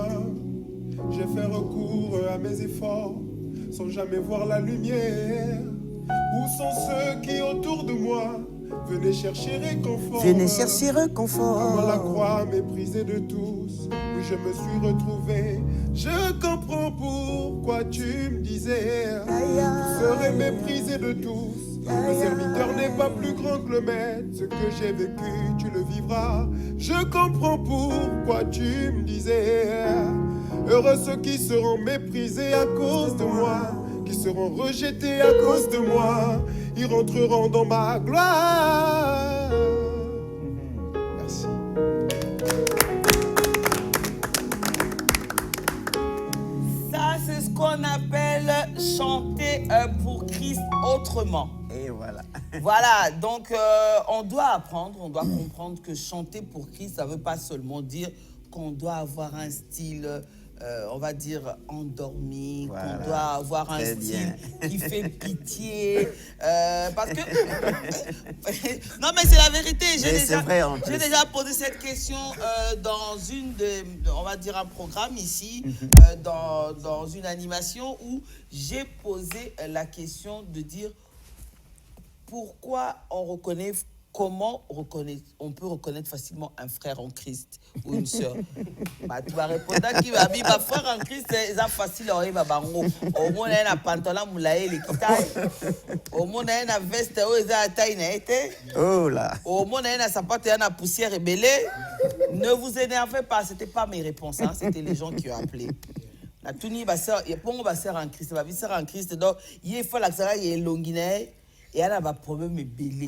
j'ai fait recours à mes efforts sans jamais voir la lumière. Où sont ceux qui autour de moi venaient chercher réconfort? Venez chercher réconfort. Dans la croix méprisée de tous, oui je me suis retrouvé. Je comprends pourquoi tu me disais, vous serez méprisé de tous. Le serviteur n'est pas plus grand que le maître. Ce que j'ai vécu, tu le vivras. Je comprends pourquoi tu me disais, heureux ceux qui seront méprisés à cause de moi, qui seront rejetés à cause de moi. Ils rentreront dans ma gloire. Merci. Ça, c'est ce qu'on appelle chanter pour Christ autrement. Et voilà. Voilà, donc on doit apprendre, on doit comprendre que chanter pour Christ, ça ne veut pas seulement dire qu'on doit avoir un style on va dire, endormi, Voilà. qu'on doit avoir un Très style bien. qui fait pitié. Parce que... non, mais c'est la vérité. Mais c'est vrai, en plus. J'ai déjà posé cette question dans on va dire un programme ici, dans une animation où j'ai posé la question de dire pourquoi comment on peut reconnaître facilement un frère en Christ ou une sœur. Bah, tu vas répondre qui va dire frère en Christ, c'est facile à ouvrir bango. Au moins il y a un pantalon moulaye les kitaï. Au moins il y a une veste où ils a taille na été. Oh là. Au moins il y a un sapato et une poussière ébellée. Ne vous énervez pas, c'était pas mes réponses, hein, c'était les gens qui ont appelé. La tuni ba sœur, il y a pas de sœur en Christ, ba sœur en Christ donc il faut la sœur il est longuiné. Et elle a un problème belé.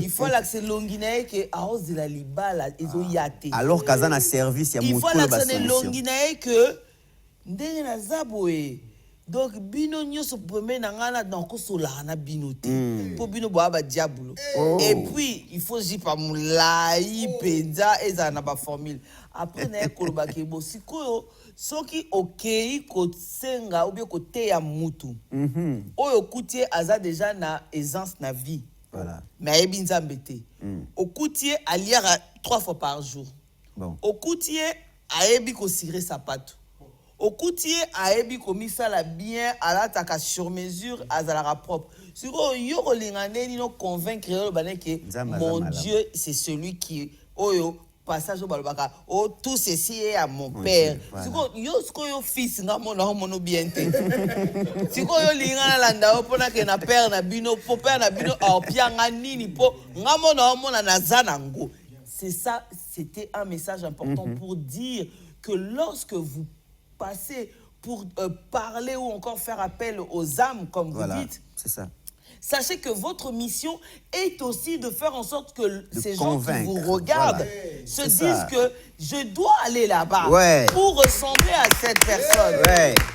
Il faut que c'est longuiné que aos de la libala ils ont yaté. Alors kazana service ya il faut mutolo que c'est solution. longuiné que ndenge na zaboé. Donc bino nyoso pome na ngana donc ko sola na bino te. Pour bino boa ba diabolo. Et puis il faut jipa mulai penza eza na ba formule. Après na ekoloba ke bo sikoyo soki okei kosenga ou bien côté ya mutu. Oyo koutier aza déjà na aisance na vie. Voilà. Mais ayebi nzambe te. Au coutier à lire 3 fois par jour. Bon. Au coutier ayebi ko cirer sapato. Au coutier ayebi ko misala bien alataka sur mesure azalara propre. Siko yo kolingane ni no convaincre yo baneke mon Dieu c'est celui qui oyo passage au balbaka oh tout ceci est à mon père. Siko yo fils nga mono bien te. Siko yo lingana landa opona ke na père na bino po père na bino a pianga nini po nga mono na zanango. C'est ça, c'était un message important pour dire que lorsque vous passez pour parler ou encore faire appel aux âmes comme vous dites. C'est ça. Sachez que votre mission est aussi de faire en sorte que ces gens qui vous regardent se disent que je dois aller là-bas pour ressembler à cette personne.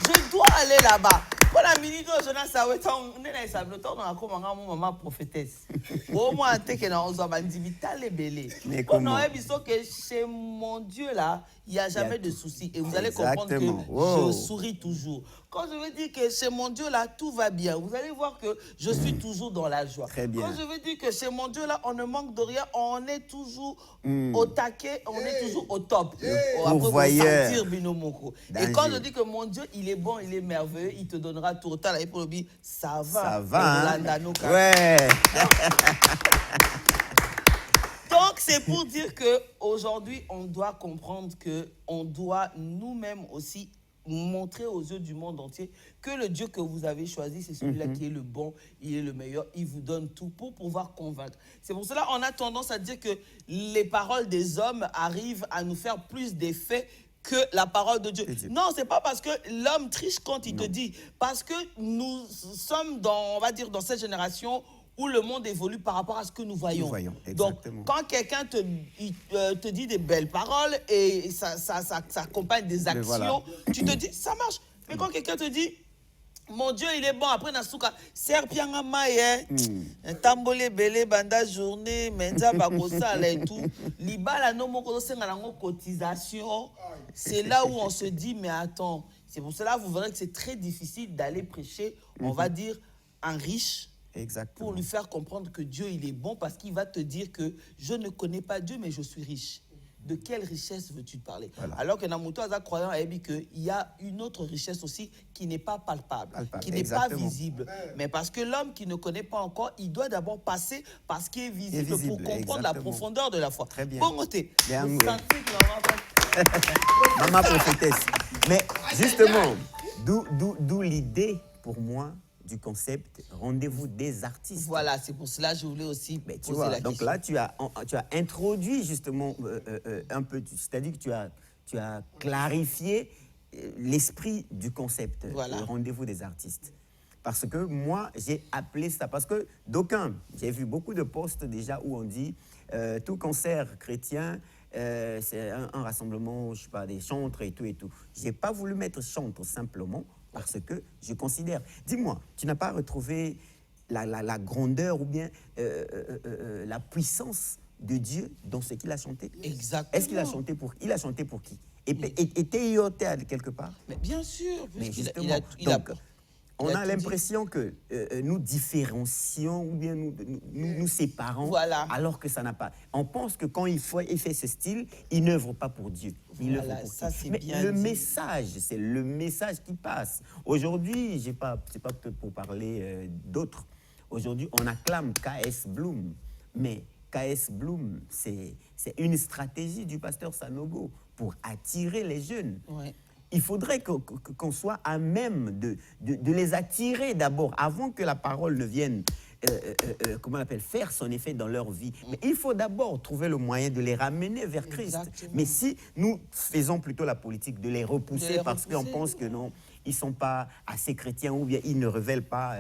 Je dois aller là-bas. Pour la minute, je n'ai pas maman prophétesse. Au moins, chez mon Dieu là, il n'y a jamais de souci. Et vous allez comprendre que je souris toujours. Quand je veux dire que chez mon Dieu là, tout va bien, vous allez voir que je suis toujours dans la joie. Quand je veux dire que chez mon Dieu là, on ne manque de rien, on est toujours au taquet, on est toujours au top. Après, et quand je dis que mon Dieu, il est bon, il est merveilleux, il te donnera tout autant. Et pour le dire, ça va. Ça va. Hein? Donc, c'est pour dire qu'aujourd'hui, on doit comprendre qu'on doit nous-mêmes aussi montrer aux yeux du monde entier que le Dieu que vous avez choisi, c'est celui-là qui est le bon, il est le meilleur, il vous donne tout pour pouvoir convaincre. C'est pour cela qu'on a tendance à dire que les paroles des hommes arrivent à nous faire plus d'effet que la parole de Dieu. Non, c'est pas parce que l'homme triche quand il te dit, parce que nous sommes dans, on va dire, dans cette génération où le monde évolue par rapport à ce que nous voyons. Donc, quand quelqu'un te dit des belles paroles et ça accompagne des actions, tu te dis, ça marche. Mais quand quelqu'un te dit, mon Dieu, il est bon, après Nasuka, serpianga maye, tambole belé, banda journée, menza bakosala et tout, libala no moko senga nango cotisation, c'est là où on se dit, mais attends, c'est pour cela vous verrez que c'est très difficile d'aller prêcher, on va dire, un riche, pour lui faire comprendre que Dieu, il est bon, parce qu'il va te dire que je ne connais pas Dieu, mais je suis riche. De quelle richesse veux-tu parler? Alors que Namuto Aza croyant a dit qu'il y a une autre richesse aussi qui n'est pas palpable, qui n'est pas visible. Mais parce que l'homme qui ne connaît pas encore, il doit d'abord passer par ce qui est visible pour comprendre la profondeur de la foi. Très bien. Bon côté. Maman prophétesse. Mais justement, d'où l'idée pour moi du concept rendez-vous des artistes. Voilà, c'est pour cela que je voulais aussi poser la question. Donc là, tu as introduit justement un peu, c'est-à-dire que tu as clarifié l'esprit du concept, le rendez-vous des artistes. Parce que moi, j'ai appelé ça, parce que d'aucuns, j'ai vu beaucoup de posts déjà où on dit tout concert chrétien, c'est un rassemblement, je sais pas, des chantres et tout et tout. Je n'ai pas voulu mettre chantre simplement, parce que je considère... Dis-moi, tu n'as pas retrouvé la grandeur ou bien la puissance de Dieu dans ce qu'il a chanté? Exactement. Est-ce qu'il a chanté pour... Il a chanté pour qui? Et t'es yoté quelque part. Mais bien sûr, Mais puisqu'il justement, donc, on a tout l'impression que nous différencions ou bien nous séparons, Voilà. alors que ça n'a pas. On pense que quand il fait ce style, il n'œuvre pas pour Dieu. Il œuvre pour ça, qui? c'est Mais bien le dit. message, c'est le message qui passe. Aujourd'hui, c'est pas peut-être pour parler d'autres. Aujourd'hui, on acclame KS Bloom, mais KS Bloom, c'est une stratégie du pasteur Sanogo pour attirer les jeunes. Ouais. Il faudrait qu'on soit à même de les attirer d'abord, avant que la parole ne vienne, comment on appelle, faire son effet dans leur vie. Mais il faut d'abord trouver le moyen de les ramener vers Christ. Exactement. Mais si nous faisons plutôt la politique de les repousser, parce qu'on pense que non, ils ne sont pas assez chrétiens ou bien ils ne révèlent pas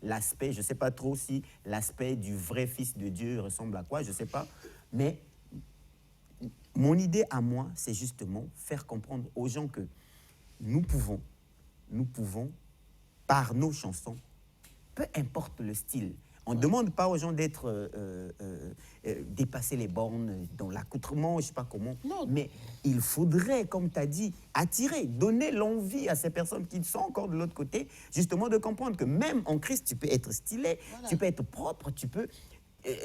l'aspect, je ne sais pas trop si l'aspect du vrai Fils de Dieu ressemble à quoi, je ne sais pas. Mais mon idée à moi, c'est justement faire comprendre aux gens que nous pouvons, par nos chansons, peu importe le style. On ne demande pas aux gens d'être dépasser les bornes dans l'accoutrement, je ne sais pas comment. Non. Mais il faudrait, comme tu as dit, attirer, donner l'envie à ces personnes qui sont encore de l'autre côté, justement de comprendre que même en Christ, tu peux être stylé, tu peux être propre, tu peux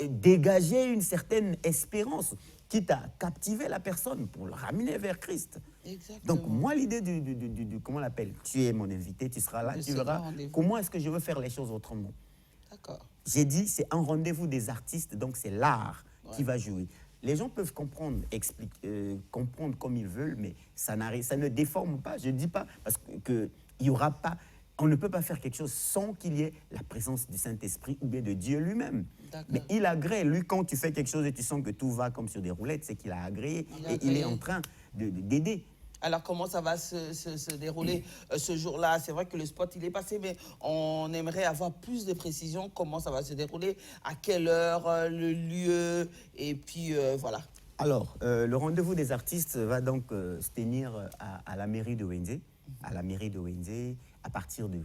dégager une certaine espérance, quitte à captiver la personne pour le ramener vers Christ. Exactement. Donc moi, l'idée du comment on l'appelle, tu es mon invité, tu seras là, tu verras comment est-ce que je veux faire les choses autrement. D'accord. J'ai dit, c'est un rendez-vous des artistes, donc c'est l'art qui va jouer. Les gens peuvent comprendre, comprendre comme ils veulent, mais ça ne déforme pas. Je ne dis pas, parce qu'il n'y aura pas... On ne peut pas faire quelque chose sans qu'il y ait la présence du Saint-Esprit ou bien de Dieu lui-même. Mais il agrée. Lui, quand tu fais quelque chose et tu sens que tout va comme sur des roulettes, c'est qu'il a agréé et il est en train d'aider. Alors, comment ça va se dérouler ce jour-là? C'est vrai que le spot, il est passé, mais on aimerait avoir plus de précisions. Comment ça va se dérouler? À quelle heure? Le lieu? Et puis, voilà. Alors, le rendez-vous des artistes va donc se tenir à la mairie de Wenze. À la mairie de Wenze, à partir de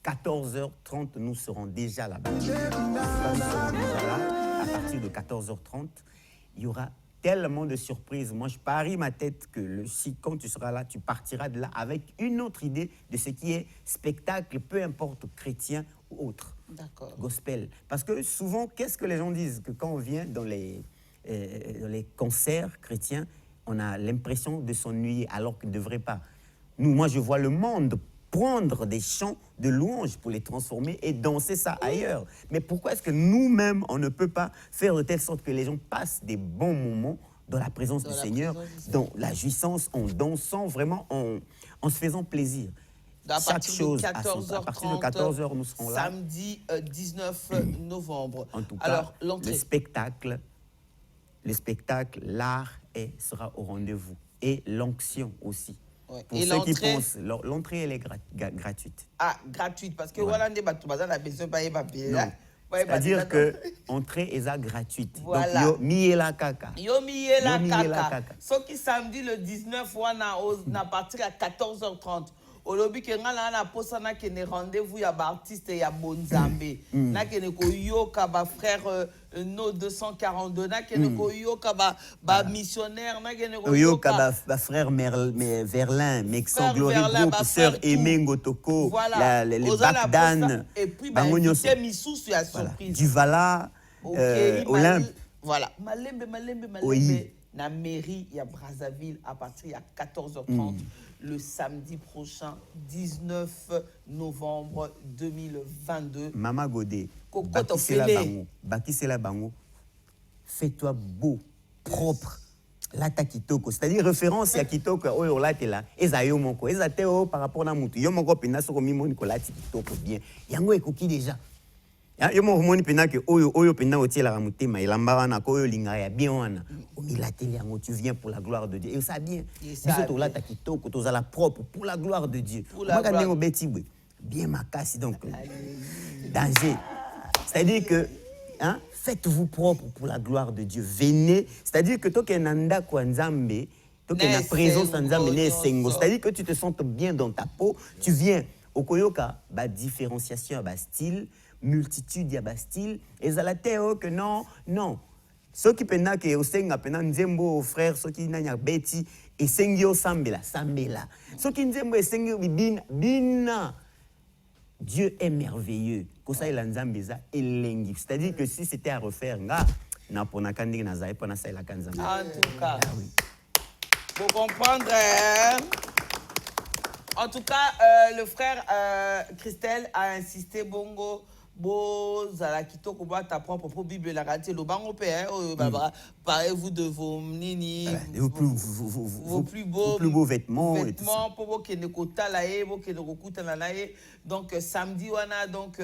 14h30, nous serons déjà là-bas. À partir de 14h30, il y aura tellement de surprises. Moi, je parie ma tête que quand tu seras là, tu partiras de là avec une autre idée de ce qui est spectacle, peu importe chrétien ou autre. D'accord. Gospel. Parce que souvent, qu'est-ce que les gens disent? Que quand on vient dans les concerts chrétiens, on a l'impression de s'ennuyer alors qu'il ne devrait pas. Moi, je vois le monde prendre des chants de louanges pour les transformer et danser ça ailleurs. Mais pourquoi est-ce que nous-mêmes, on ne peut pas faire de telle sorte que les gens passent des bons moments dans la présence du Seigneur, dans la jouissance, en dansant, vraiment en se faisant plaisir? Chaque chose à partir de 14h, nous serons là. Samedi 19 novembre. En tout cas, alors, l'entrée. Le spectacle, l'art sera au rendez-vous. Et l'onction aussi. Ouais. Pour et ceux qui l'entrée, pensent, l'entrée, elle est gratuite. Ah, gratuite, parce que voilà, on a besoin de payer. Non. C'est-à-dire que l'entrée est gratuite. Voilà. Donc, yo la kaka. Yo miye la kaka. Ce qui samedi le 19, on a parti à 14h30. Au lobby que ngala na posa na kene rendez-vous ya ba artiste ya Bonzambe. Na kene ko yoka ba frère no 242 na kene ko yoka ba missionnaire na kene ko yoka ba frère Verlin, Mexan Glory Group, sœur Aimé Ngotoko, les Bagdan. Et puis ba invité misous ya surprise. Duvala, Olympe. Voilà. Malembe. Oui. Na mairie ya Brazzaville à partir de 14h30. Le samedi prochain, 19 novembre 2022. Mama Godé, Bakisela Bango, fais-toi beau, propre, lata kitoko. C'est-à-dire référence à kitoko, oyo late là, ezayo moko, ezateo par rapport à mutu. Yo moko pina soko mimoni ko lati kitoko bien. Yango ekoki déjà. Yo moko moni pina ke oyo pina otiela ka mutema elamba wana ko oyo linga ya bien wana. Omilateli yango, tu viens pour la gloire de Dieu. Et ça bien. Biso to lata kitoko, to la propre pour la gloire de Dieu. Bien makasi donc. Danger. C'est-à-dire que faites-vous propre pour la gloire de Dieu. Venez, c'est-à-dire que toi qui es nanda kwa nzambe, toi qui es na présence nzambe ne sengo, c'est-à-dire que tu te sens bien dans ta peau, tu viens au koyoka ba différenciation ba style, multitude ya ba style, ezalateo que non. Ceux qui pena que osenga pena nzembo frère, ceux qui nanya beti esengi osambela sambela soki nzembo esengi bina. Dieu est merveilleux. Kosaïla nzambe eza elengi. C'est-à-dire que si c'était à refaire nga na pona kandi na zaï pona saïla kanzambe. En tout cas. Vous comprendre. En tout cas, le frère Christelle a insisté bongo. Zala kitoko ba ta propre Bible la raté le bango père parlez-vous de vos nini vos plus beaux vêtements pour vos qui ne kota laé vos qui ne kokuta na laé donc samedi wana donc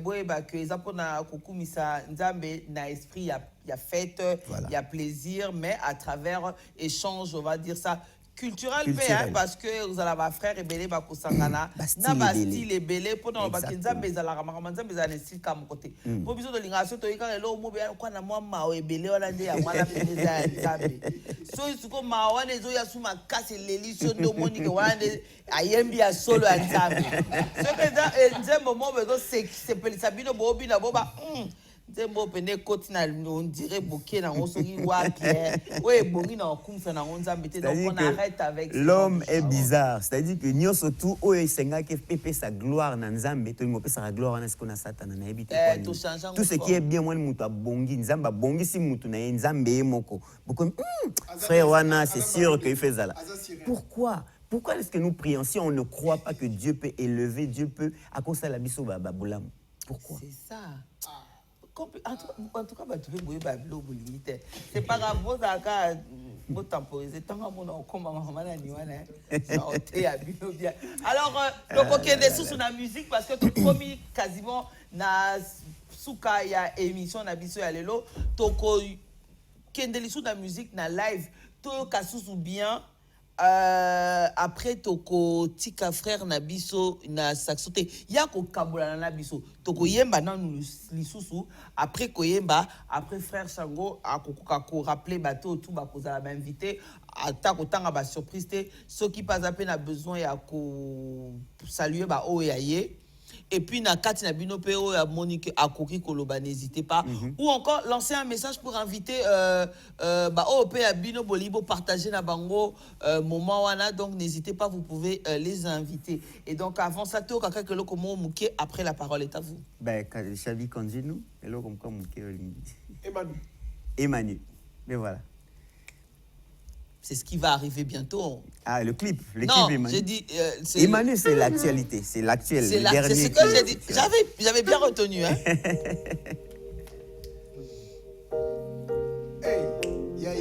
boyeba que ils apona kokumisa nzambe na esprit il y a fête il y a plaisir mais à travers échange on va dire ça culturel hein, parce que vous allez avoir frère et belé ba kusangana na ba style et belé pendant ba kinza bezala ramamanza bezala style comme côté pour biso de lingation to ikanga lo mo be kwa na mwa ma e belé wala nde ya mwana peneza nzambe so isuko ma wana zo ya suma kase leliso ndo moni ke wala nde ayembi ya solo ya nzambe so que nzembo mo bezo se pelisa bino bobi na boba Zembo pene koti na on dirait bouquet na on soki wapi ouais bongi na kumfa na on zambete donc on arrête avec l'homme est bizarre c'est-à-dire que nyo surtout o esenga ke pepe sa gloire na nzambe to ngope sa gloire na sikona satana na ebite kwa tout ce qui est bien moi mutu bongi nzamba bongi si mutu na nzambe moko beaucoup frère wana c'est sûr que il fait ça là pourquoi est-ce que nous prions si on ne croit pas que Dieu peut élever Dieu peut à cause de la biso babulam pourquoi c'est ça en tout cas, c'est pas grave, vous avez temporiser tant qu'on a comme alors, donc ok, des sous sur la musique parce que tout promis quasiment na souka ya émission na biso ya lelo toko kendeli sous la musique na live to kasusu bien après toko tika frère na biso na saxoté ya ko kabola na biso toko yemba na lisusu après ko yemba après frère Sango akokoka ko rappeler bato tout ba koza ba invité ata ko tanga ba surprise te ceux qui pas appel a besoin ya ko saluer ba o yaye. Et puis, na kati na bino peo ya Monique Akoki Koloba, n'hésitez pas. Ou encore, lancer un message pour inviter OP à Bino Bolibo, partager na bango moment wana. Donc, n'hésitez pas, vous pouvez les inviter. Et donc, avant ça, tout kaka que l'on mouké, après la parole est à vous. Ben, Chavi Kandjinou, et l'on comme mouké Emmanuel. Mais voilà. C'est ce qui va arriver bientôt. Ah, le clip Non, Emmanuel. j'ai dit... Emmanuel, c'est l'actualité. C'est l'actuel. C'est ce que j'ai dit. J'avais bien retenu. Hein. Hey, yeah.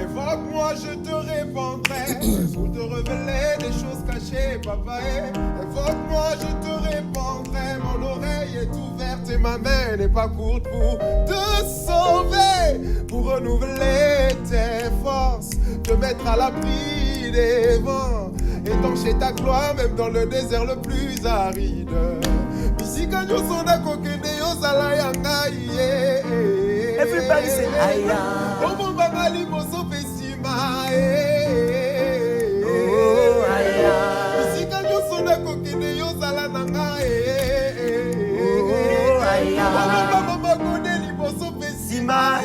Évoque-moi, je te répondrai pour te révéler des choses cachées, papa. Évoque-moi, je te répondrai. Mon oreille est ouverte et ma main n'est pas courte pour te sauver, pour renouveler tes forces, te mettre à l'abri des vents, étancher ta gloire même dans le désert le plus aride. Everybody say aya. Oh aya. Bisika nyoso na kokende yo zala nanga Oh aya. Mama kone liboso pesima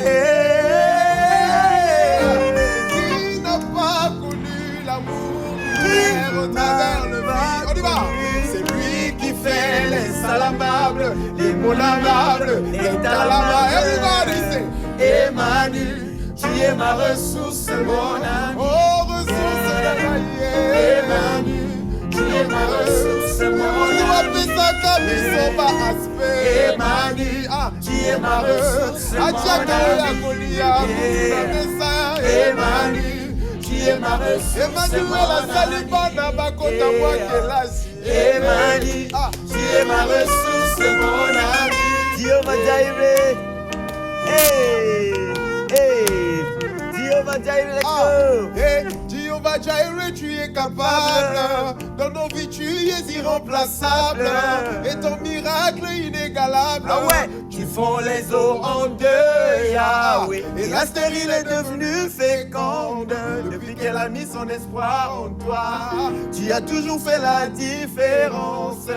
Qui n'a pas connu l'amour au travers le vide. On y va. C'est lui qui fait les salamables, les monamables, les talamables. Everybody say Emmanuel, tu es ma ressource, mon ami. Oh, ressource de la vie. Emmanuel, tu es ma ressource, mon ami. On va faire ça comme ils sont pas aspect. Emmanuel, tu es ma ressource, mon ami. Emmanuel, tu es ma ressource, mon ami. Emmanuel, la salibana bakota moi kelasi. Emmanuel, tu es ma ressource, mon ami. Jehovah Jireh. Hey, hey. Jehovah Jireh, let's go. Hey, Jehovah Jireh, tu es capable. Dans nos vies, tu es irremplaçable. Et ton miracle inégalable. Ah ouais. Tu fonds les eaux en deux, Yahweh. Et la stérile est devenue féconde depuis qu'elle a mis son espoir en toi. Tu as toujours fait la différence.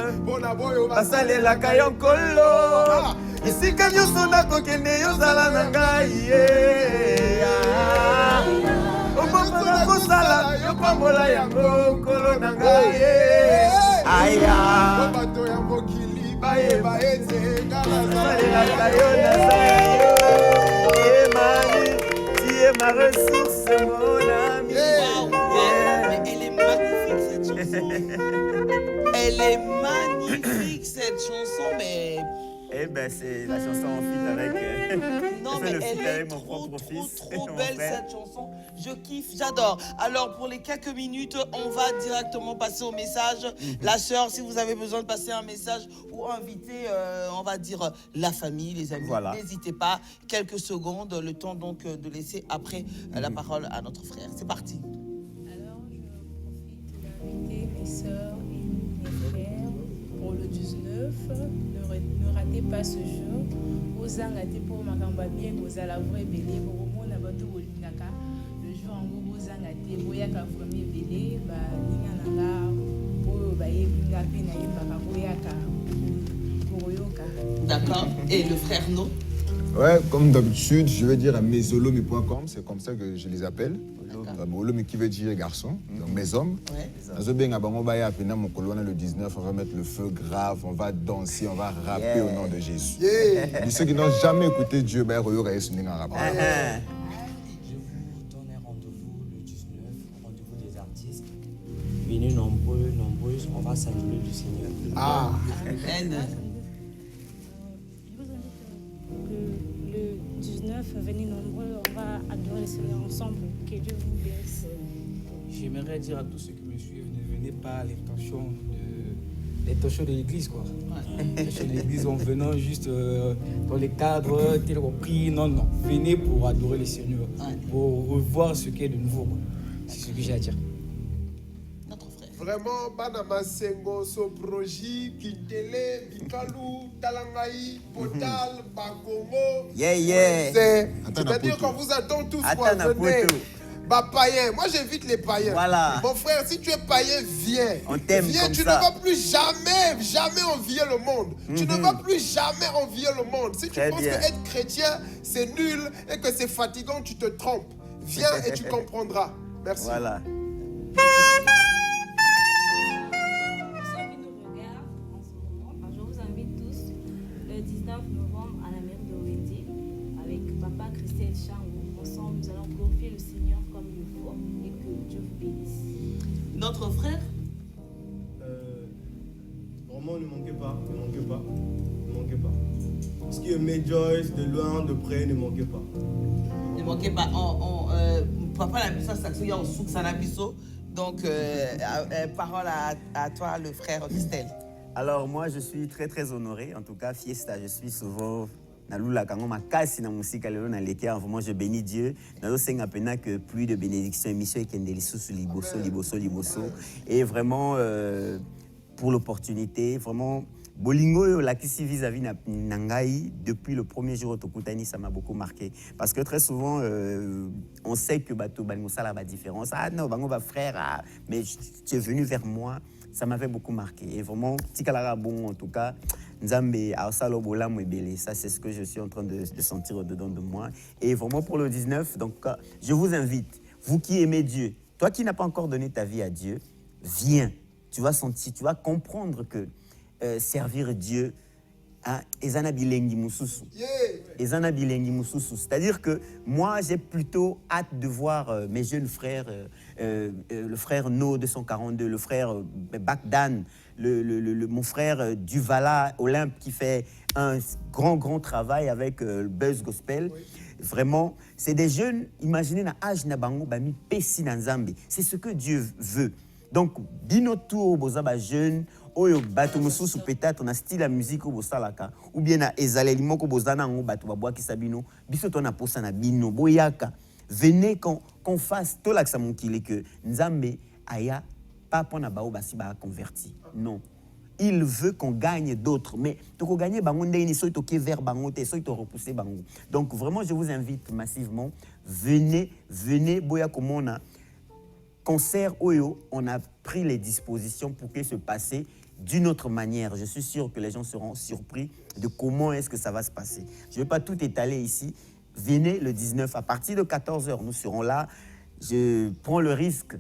Basale la kayon kolo. Ici quand yo sonda kokende yo zala nangai. Omokola kosala yo pambola yango kolo nangai. Aya. Bato ya mokili baye baeze Basale la kayon nazayo. Tu es ma ressource, mon ami. Mais elle est magnifique cette chanson. Elle est magnifique cette chanson, mais. Eh ben c'est la chanson en feat avec. Non mais elle est trop belle cette chanson. Je kiffe, j'adore. Alors pour les quelques minutes, on va directement passer au message. La sœur, si vous avez besoin de passer un message ou inviter, on va dire la famille, les amis, voilà. N'hésitez pas. Quelques secondes, le temps donc de laisser après la parole à notre frère. C'est parti. Alors je profite d'inviter mes sœurs et mes frères pour le 19. Ne ratez pas ce jour. Ozanga te pour makamba bien kozala vrai belé bomona bato bolingaka le jour en ozanga te boyaka premier belé ba ninga nanga po ba yebinga pe na yebaka boyaka boyoka. D'accord. Et le frère No? Ouais, comme d'habitude, je vais dire à mesolomi.com, c'est comme ça que je les appelle. Olomi qui veut dire garçon, donc mes hommes. Le 19, on va mettre le feu grave, on va danser, on va rapper au nom de Jésus. Et ceux qui n'ont jamais écouté Dieu, Je vous donne rendez-vous le 19, rendez-vous des artistes. Venez nombreux, nombreuses, on va s'adorer du Seigneur. Ah, Le 19, venez nombreux, on va adorer le Seigneur ensemble. Que Dieu vous bénisse. J'aimerais dire à tous ceux qui me suivent, ne venez pas à l'intention de l'église, quoi. L'intention de l'église en venant juste dans les cadres, tel repris. Non, non. Venez pour adorer le Seigneur, pour revoir ce qui est de nouveau, quoi. C'est ce que j'ai à dire. Vraiment, Banama Sengo, Soproji, Kintele, Bikalu, Talangaï, Potal, Bakongo. C'est-à-dire qu'on vous attend tous pour venir. Bah, païen, moi j'invite les païens. Voilà. Mon frère, si tu es païen, viens. On t'aime viens, comme tu ça. ne vas plus jamais envier le monde. Tu ne vas plus jamais envier le monde. Si tu penses que être chrétien, c'est nul et que c'est fatigant, tu te trompes. Viens et tu comprendras. Merci. Voilà. Je vous invite tous le 19 novembre à la mairie de Wendy avec Papa Christelle Chango. Ensemble, nous allons glorifier le Seigneur comme il faut et que Dieu vous bénisse. Notre frère? Vraiment, ne manquez pas, ne manquez pas, ne manquez pas. Ce qui est Joyce, de loin, de près, ne manquez pas. Ne manquez pas. Papa la puissance s'accélère au souk sanabiso. Donc, parole à toi, le frère Christelle. Alors moi, je suis très très honoré. En tout cas, fiesta, je suis souvent Nalula Kangoma Kasi na musika lelo na leke. Vraiment, je bénis Dieu. Nazo senga pena que plus de bénédictions, émission ekendeli sous liboso. Et vraiment pour l'opportunité, vraiment bolingo la kisi vis-à-vis nangai depuis le premier jour au Tokutani, ça m'a beaucoup marqué parce que très souvent on sait que bato bango sala ba différence. Ah non, bango ba frère, mais tu es venu vers moi. Ça m'avait beaucoup marqué. Et vraiment, Tikalara bon, en tout cas, Nzambe Aosalo Bola Mwebele. Ça, c'est ce que je suis en train de sentir au-dedans de moi. Et vraiment, pour le 19, donc, je vous invite, vous qui aimez Dieu, toi qui n'as pas encore donné ta vie à Dieu, viens. Tu vas sentir, tu vas comprendre que servir Dieu, Ezana Bilengi Mususu. Ezana Bilengi Mususu. C'est-à-dire que moi, j'ai plutôt hâte de voir mes jeunes frères, le frère No 242, le frère Bakdan, mon frère Duvala Olympe qui fait un grand travail avec Buzz Gospel. Vraiment, c'est des jeunes, imaginez na âge na bango bami pesi na Nzambe. C'est ce que Dieu veut. Donc, bino tout bozaba jeune, oyo bato mosusu peut-être na style la musique au bosalaka ou bien na ezaleli moko bozana ngo bato babwaki sabino, biso to na posa na bino boyaka. Venez qu'on fasse tout l'accent mokili que Nzambe aya pas pour na bao basi ba converti. Non. Il veut qu'on gagne d'autres, mais to gagner bango ndeni so to vers bango te so to repousser bango. Donc vraiment je vous invite massivement, venez boya komona concert Oyo, on a pris les dispositions pour que se passe d'une autre manière. Je suis sûr que les gens seront surpris de comment est-ce que ça va se passer. Je ne vais pas tout étaler ici. Venez le 19 à partir de 14h, nous serons là. Je prends le risque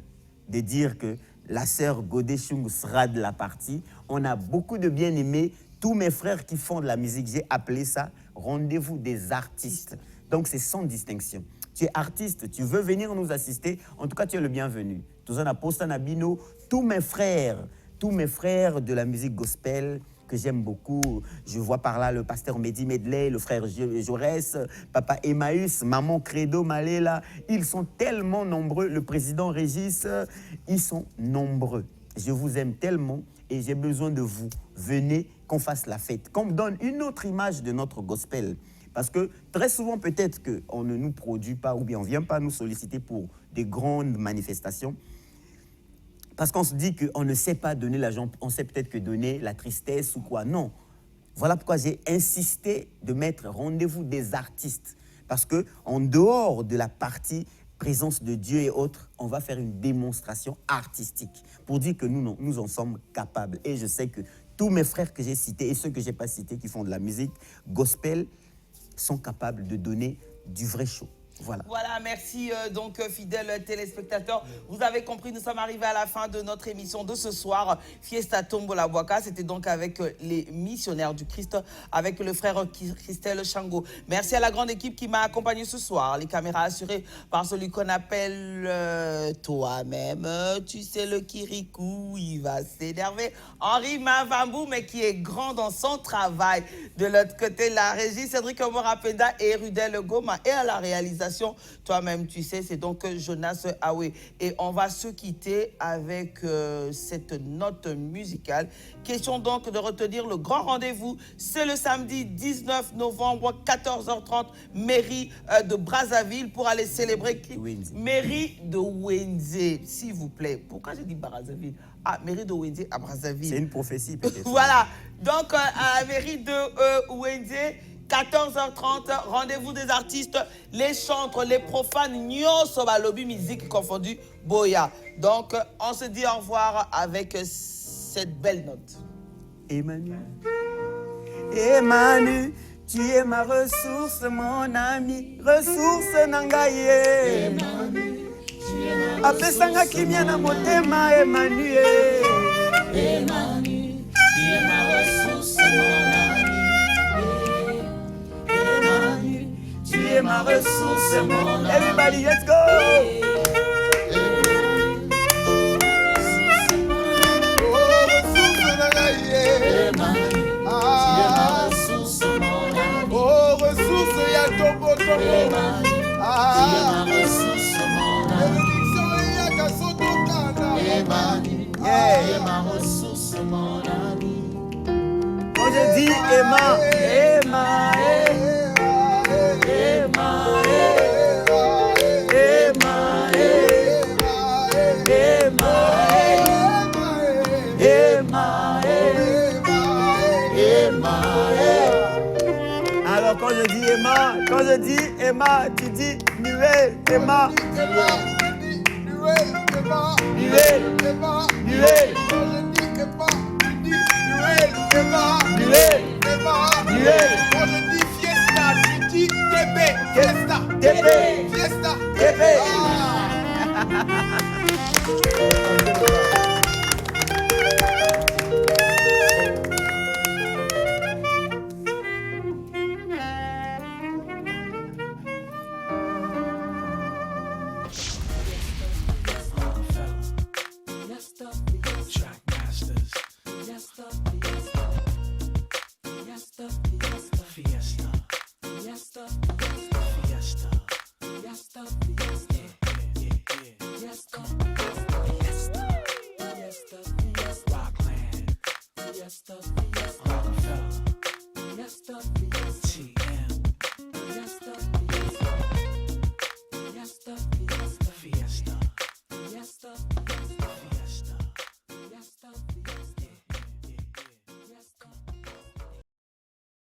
de dire que la sœur Godé Chung sera de la partie. On a beaucoup de bien-aimés. Tous mes frères qui font de la musique, j'ai appelé ça rendez-vous des artistes. Donc c'est sans distinction. Tu es artiste, tu veux venir nous assister, en tout cas tu es le bienvenu. Tous mes frères de la musique gospel que j'aime beaucoup, je vois par là le pasteur Mehdi Medley, le frère Jaurès, papa Emmaüs, maman Credo Malela, ils sont tellement nombreux, le président Régis, ils sont nombreux. Je vous aime tellement et j'ai besoin de vous. Venez qu'on fasse la fête, qu'on me donne une autre image de notre gospel. Parce que très souvent, peut-être qu'on ne nous produit pas ou bien on ne vient pas nous solliciter pour des grandes manifestations. Parce qu'on se dit qu'on ne sait pas donner l'argent, on sait peut-être que donner la tristesse ou quoi. Non. Voilà pourquoi j'ai insisté de mettre rendez-vous des artistes. Parce qu'en dehors de la partie présence de Dieu et autres, on va faire une démonstration artistique pour dire que nous en sommes capables. Et je sais que tous mes frères que j'ai cités et ceux que je n'ai pas cités qui font de la musique gospel, sont capables de donner du vrai show. Voilà. Voilà, merci donc fidèles téléspectateurs. Vous avez compris, nous sommes arrivés à la fin de notre émission de ce soir. Fiesta Tombola Boaka, c'était donc avec les missionnaires du Christ, avec le frère Christelle Chango. Merci à la grande équipe qui m'a accompagné ce soir. Les caméras assurées par celui qu'on appelle toi-même. Tu sais, le Kirikou, il va s'énerver. Henri Mavambou, mais qui est grand dans son travail. De l'autre côté, la régie, Cédric Morapenda et Rudel Goma. Et à la réalisation, toi-même, tu sais, c'est donc Jonas Aoué. Et on va se quitter avec cette note musicale. Question donc de retenir le grand rendez-vous. C'est le samedi 19 novembre, 14h30, mairie de Brazzaville pour aller célébrer mairie de Wenze, s'il vous plaît. Pourquoi j'ai dit Brazzaville? Ah, mairie de Wenze à Brazzaville. C'est une prophétie peut-être. Voilà. Donc, à la mairie de Wenze, 14h30, rendez-vous des artistes, les chantres, les profanes, Nyoso Balobi, musique confondue, Boya. Donc, on se dit au revoir avec cette belle note. Emmanuel, Emmanuel, tu es ma ressource, mon ami, ressource nangaye. Emmanuel, tu es ma ressource, mon ami. Emmanuel, tu es ma ressource, mon ami. Tu es ma ressource, mon ami. Everybody, let's go! Oh, ressource, il y a ton beau topo. Ah, tu es ma ressource, mon ami. Tu es ma ressource, mon ami. Quand je dis Emma, Emma, alors quand je dis Emma, tu dis Nuel, Emma. Quand je dis fiesta, tu dis fiesta. Fiesta.